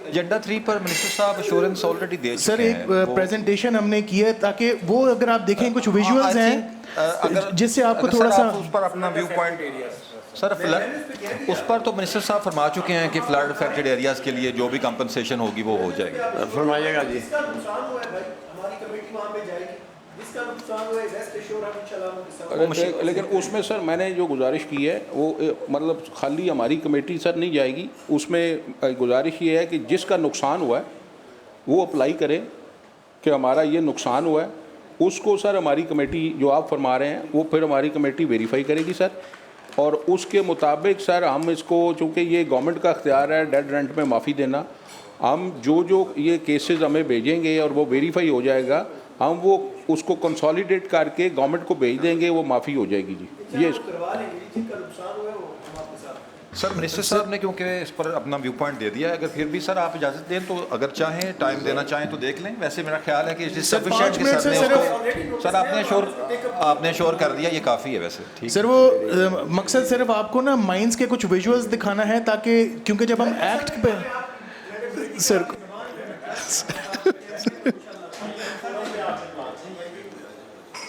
एजेंडा 3 पर मिनिस्टर साहब एश्योरेंस ऑलरेडी दे सर एक प्रेजेंटेशन हमने की है, ताकि वो अगर आप देखें कुछ विजुअल्स हैं जिससे आपको थोड़ा सा उस पर अपना व्यू पॉइंट सर फ्लड उस पर तो मिनिस्टर साहब फरमा चुके हैं कि फ्लड अफेक्टेड एरियाज के लिए जो भी कंपनसेशन होगी वो हो जाएगी। फरमाइएगा जी। लेकिन उसमें सर मैंने जो गुजारिश की है वो मतलब खाली हमारी कमेटी सर नहीं जाएगी, उसमें गुजारिश ये है कि जिसका नुकसान हुआ है वो अप्लाई करें कि हमारा ये नुकसान हुआ है, उसको सर हमारी कमेटी जो आप फरमा रहे हैं वो फिर हमारी कमेटी वेरीफाई करेगी सर, और उसके मुताबिक सर हम इसको, चूँकि ये गवर्नमेंट का अख्तियार है डेड रेंट में माफ़ी देना, हम जो ये केसेस हमें भेजेंगे और वो वेरीफाई हो जाएगा, हम वो उसको कंसोलिडेट करके गवर्नमेंट को भेज देंगे, वो माफ़ी हो जाएगी जी। ये सर मिनिस्टर साहब ने क्योंकि इस पर अपना व्यू पॉइंट दे दिया है, अगर फिर भी सर आप इजाज़त दें तो अगर चाहें टाइम देना चाहें तो देख लें। वैसे मेरा ख्याल है कि सफिशिएंट कि सर ने उसको सर आपने श्योर कर दिया, ये काफ़ी है वैसे। ठीक सर वो मकसद सिर्फ आपको ना माइंस के कुछ विजुअल्स दिखाना है ताकि क्योंकि जब हम एक्ट पे सर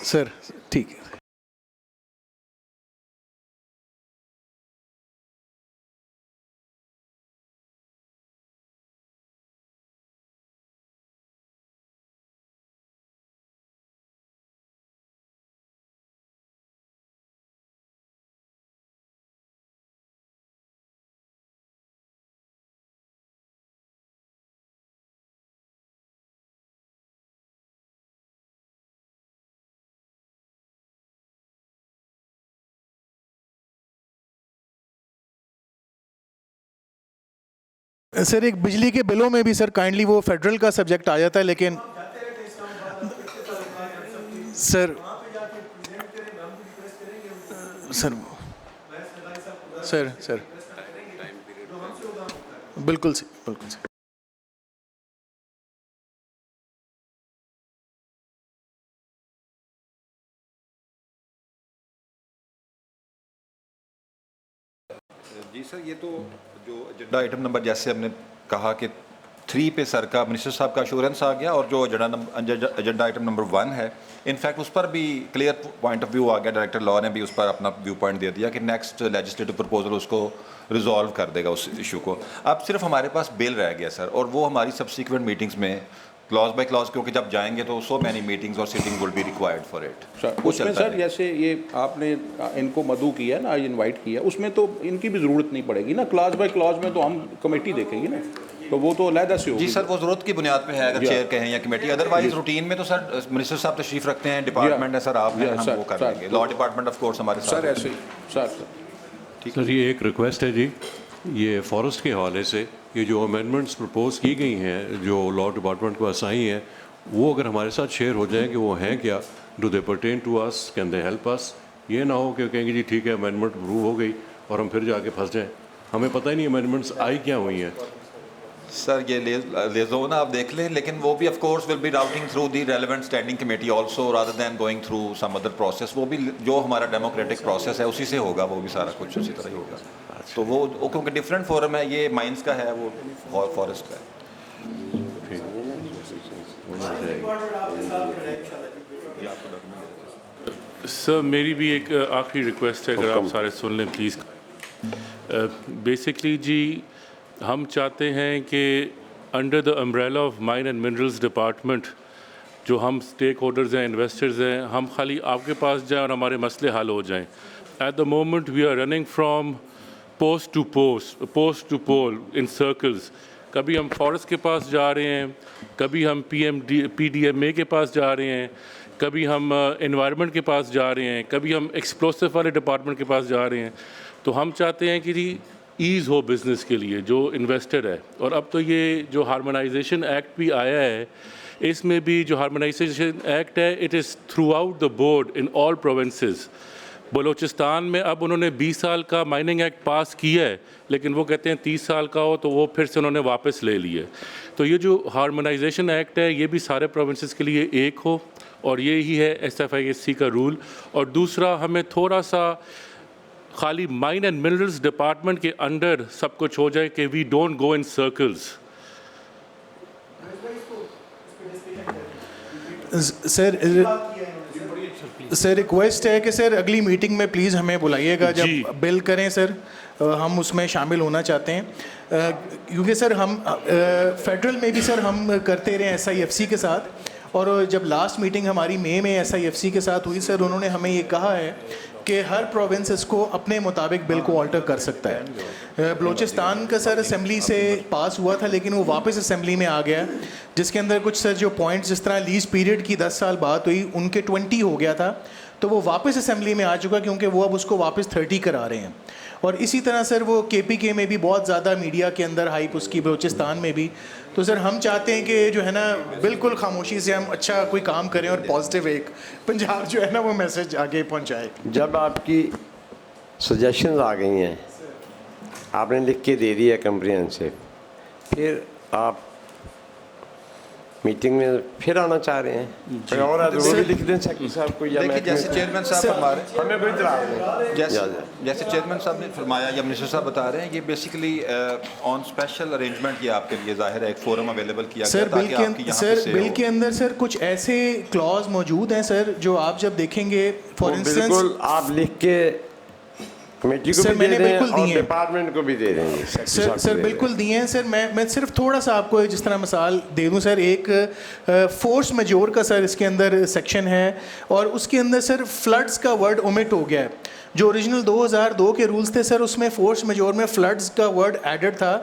सर ठीक है। सर एक बिजली के बिलों में भी सर काइंडली वो फेडरल का सब्जेक्ट आ जाता है, लेकिन सर सर सर सर बिल्कुल सही, बिल्कुल सही। जी सर, ये तो जो एजेंडा आइटम नंबर जैसे हमने कहा कि 3 पे सर का मिनिस्टर साहब का अश्योरेंस आ गया, और जो एजेंडा आइटम नंबर 1 है इनफैक्ट उस पर भी क्लियर पॉइंट ऑफ व्यू आ गया। डायरेक्टर लॉ ने भी उस पर अपना व्यू पॉइंट दे दिया कि नेक्स्ट लेजिस्लेटिव प्रपोजल उसको रिजॉल्व कर देगा उस इशू को। अब सिर्फ हमारे पास बिल रह गया सर, और वो हमारी सब्सिक्वेंट मीटिंग्स में क्लॉज बाय क्लॉज, क्योंकि जब जाएंगे तो सो मैनी मीटिंग्स और sitting will be required for it. उसमें सर जैसे ये आपने इनको मधु किया ना, आज इनवाइट किया, उसमें तो इनकी भी ज़रूरत नहीं पड़ेगी ना। क्लॉज बाय क्लॉज में तो हम कमेटी देखेंगे ना, तो वो तो अलहदा से होगी। जी सर, वो ज़रूरत की बुनियाद पे है, अगर चेयर कहें या कमेटी। अदरवाइज रूटीन में तो सर मिनिस्टर साहब तशरीफ रखते हैं, डिपार्टमेंट है सर, आप हैं, हम वो कर लेंगे। लॉ डिपार्टमेंट ऑफ कोर्स हमारे साथ सर ऐसे ही सर ठीक सर, ये एक रिक्वेस्ट है जी, ये फॉरेस्ट के हवाले से ये जो अमेंडमेंट्स प्रपोज की गई हैं जो लॉ डिपार्टमेंट को असाई हैं, वो अगर हमारे साथ शेयर हो जाए कि वो हैं क्या, do they pertain to us, can they help us. ये ना हो कि कहेंगे जी ठीक है अमेंडमेंट अप्रूव हो गई और हम फिर जाके फंस जाएं, हमें पता ही नहीं अमेंडमेंट्स आई क्या हुई हैं। सर ये लेजोन आप देख लें, लेकिन वो भी of course will be routing through the relevant standing committee also rather than going through some other process. वो भी जो हमारा डेमोक्रेटिक प्रोसेस है उसी से होगा, वो भी सारा कुछ उसी तरह ही होगा। तो वो क्योंकि डिफरेंट फोरम है, ये माइंस का है, वो फॉरेस्ट का है। सर मेरी भी एक आखिरी रिक्वेस्ट है, अगर आप सारे सुन लें प्लीज़। बेसिकली जी हम चाहते हैं कि under the umbrella of mine and minerals department जो हम स्टेक होल्डर्स हैं, इन्वेस्टर्स हैं, हम खाली आपके पास जाएं और हमारे मसले हल हो जाएं। At the moment we are running from post to pole in circles. कभी हम फॉरेस्ट के पास जा रहे हैं, कभी हम PDMA के पास जा रहे हैं, कभी हम एनवायरनमेंट के पास जा रहे हैं, कभी हम एक्सप्लोसिव वाले डिपार्टमेंट के पास जा रहे हैं। तो हम चाहते हैं कि ईज़ हो बिज़नेस के लिए जो इन्वेस्टर है। और अब तो ये जो हार्मोनाइजेशन एक्ट भी आया है, इसमें भी जो हार्मोनाइजेशन एक्ट है it is through out the board in all provinces. Balochistan में अब उन्होंने 20 साल का माइनिंग एक्ट पास किया है, लेकिन वो कहते हैं 30 साल का हो, तो वो फिर से उन्होंने वापस ले लिया। तो ये जो हार्मोनाइजेशन एक्ट है ये भी सारे प्रोविंसेस के लिए एक हो, और ये ही है SFISC का रूल। और दूसरा, हमें थोड़ा सा खाली माइन एंड मिनरल्स डिपार्टमेंट के अंडर सब कुछ हो जाए कि we don't go in circles. Sir request है कि सर अगली मीटिंग में प्लीज़ हमें बुलाइएगा, जब बिल करें सर हम उसमें शामिल होना चाहते हैं। क्योंकि सर हम फेडरल में भी सर हम करते रहे SIFC के साथ, और जब लास्ट मीटिंग हमारी मई में SIFC के साथ हुई सर, उन्होंने हमें ये कहा है कि हर प्रोविंस इसको अपने मुताबिक बिल को ऑल्टर कर सकता है। बलूचिस्तान का सर असेंबली से पास हुआ था, लेकिन वो वापस असेंबली में आ गया, जिसके अंदर कुछ सर जो पॉइंट्स जिस तरह लीज पीरियड की 10 साल बात हुई उनके 20 हो गया था, तो वो वापस असेंबली में आ चुका, क्योंकि वो अब उसको वापस 30 करा रहे हैं। और इसी तरह सर वो KPK में भी बहुत ज़्यादा मीडिया के अंदर हाइप उसकी, बलूचिस्तान में भी। तो सर हम चाहते हैं कि जो है ना बिल्कुल खामोशी से हम अच्छा कोई काम करें और पॉजिटिव एक पंजाब जो है ना वो मैसेज आगे पहुंचाए। जब आपकी सजेशंस आ गई हैं आपने लिख के दे दिया कम्प्रिहेंसिव, फिर आप मीटिंग में फिर आना चाह रहे हैं कोई और है तो वो भी लिख दें सेक्रेटरी साहब को, या देखिए जैसे चेयरमैन साहब फरमा रहे हैं, हमें कोई इतराज़ नहीं। जैसे चेयरमैन साहब ने फरमाया या मिनिस्टर साहब बता रहे हैं, ये बेसिकली ऑन स्पेशल अरेंजमेंट ये आपके लिए जाहिर है एक फोरम अवेलेबल किया गया ताकि आपकी यहाँ पे बिल के अंदर सर कुछ ऐसे क्लॉज मौजूद हैं सर जो आप जब देखेंगे फॉर इंस्टेंस बिल्कुल आप लिख के कमेटी को भी दे दें और डिपार्टमेंट को भी दे देंगे। सर बिल्कुल दिए हैं सर। मैं सिर्फ थोड़ा सा आपको जिस तरह मिसाल दे दूं सर, एक फोर्स मेजोर का सर इसके अंदर सेक्शन है और उसके अंदर सर फ्लड्स का वर्ड ओमिट हो गया है। जो ओरिजिनल 2002 के रूल्स थे सर उसमें फोर्स मेजोर में फ्लड्स का वर्ड एडेड था।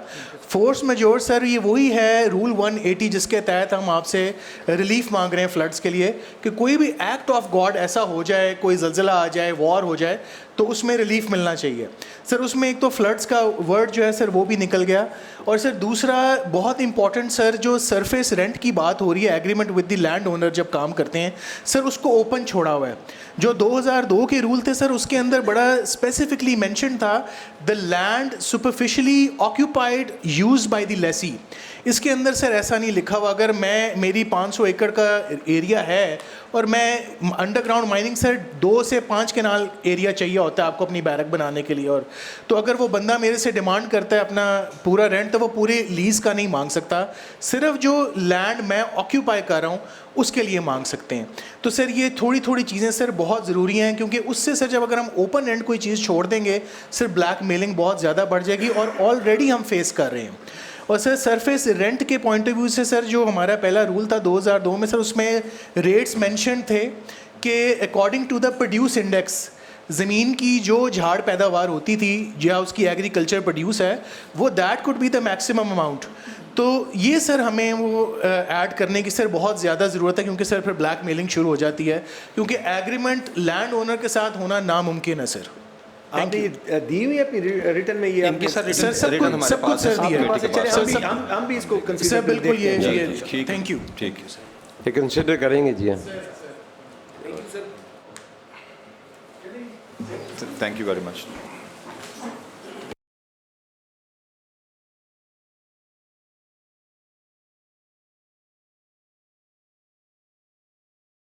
फोर्स मेजोर सर ये वही है रूल 180 जिसके तहत हम आपसे रिलीफ मांग रहे हैं फ्लड्स के लिए कि कोई भी एक्ट ऑफ गॉड ऐसा हो जाए, कोई जल्जला आ जाए, वॉर हो जाए तो उसमें रिलीफ मिलना चाहिए सर। उसमें एक तो फ्लड्स का वर्ड जो है सर वो भी निकल गया और सर दूसरा बहुत इंपॉर्टेंट सर जो सरफेस रेंट की बात हो रही है, agreement with the land owner जब काम करते हैं सर उसको ओपन छोड़ा हुआ है। जो 2002 के रूल थे सर उसके अंदर बड़ा स्पेसिफिकली मेंशन था the land superficially occupied used by the Lesi. इसके अंदर सर ऐसा नहीं लिखा हुआ अगर मेरी 500 एकड़ का एरिया है और मैं अंडरग्राउंड माइनिंग सर 2 से 5 केनाल एरिया चाहिए होता है आपको अपनी बैरक बनाने के लिए, और तो अगर वो बंदा मेरे से डिमांड करता है अपना पूरा रेंट तो वो पूरे लीज़ का नहीं मांग सकता, सिर्फ जो लैंड मैं ऑक्यूपाई कर रहा हूँ उसके लिए मांग सकते हैं। तो सर ये थोड़ी थोड़ी चीज़ें सर बहुत ज़रूरी हैं क्योंकि उससे सर जब अगर हम ओपन एंड कोई चीज़ छोड़ देंगे सर ब्लैक मेलिंग बहुत ज़्यादा बढ़ जाएगी और ऑलरेडी हम फेस कर रहे हैं। और सर सरफेस रेंट के पॉइंट ऑफ व्यू से सर जो हमारा पहला रूल था 2002 में सर उसमें रेट्स मेंशन थे कि according to the produce index ज़मीन की जो झाड़ पैदावार होती थी या उसकी एग्रीकल्चर प्रोड्यूस है वो that could be the maximum amount. तो ये सर हमें वो ऐड करने की सर बहुत ज़्यादा ज़रूरत है क्योंकि सर फिर ब्लैक मेलिंग शुरू हो जाती है क्योंकि एग्रीमेंट लैंड ओनर के साथ होना नामुमकिन है सर। आपने दी हुई अपनी रिटर्न में ये इनके सर सब कुछ सर दिया हम भी इसको सर बिल्कुल ये थैंक यू। ठीक है सर, ये कंसिडर करेंगे जी। Thank you very much.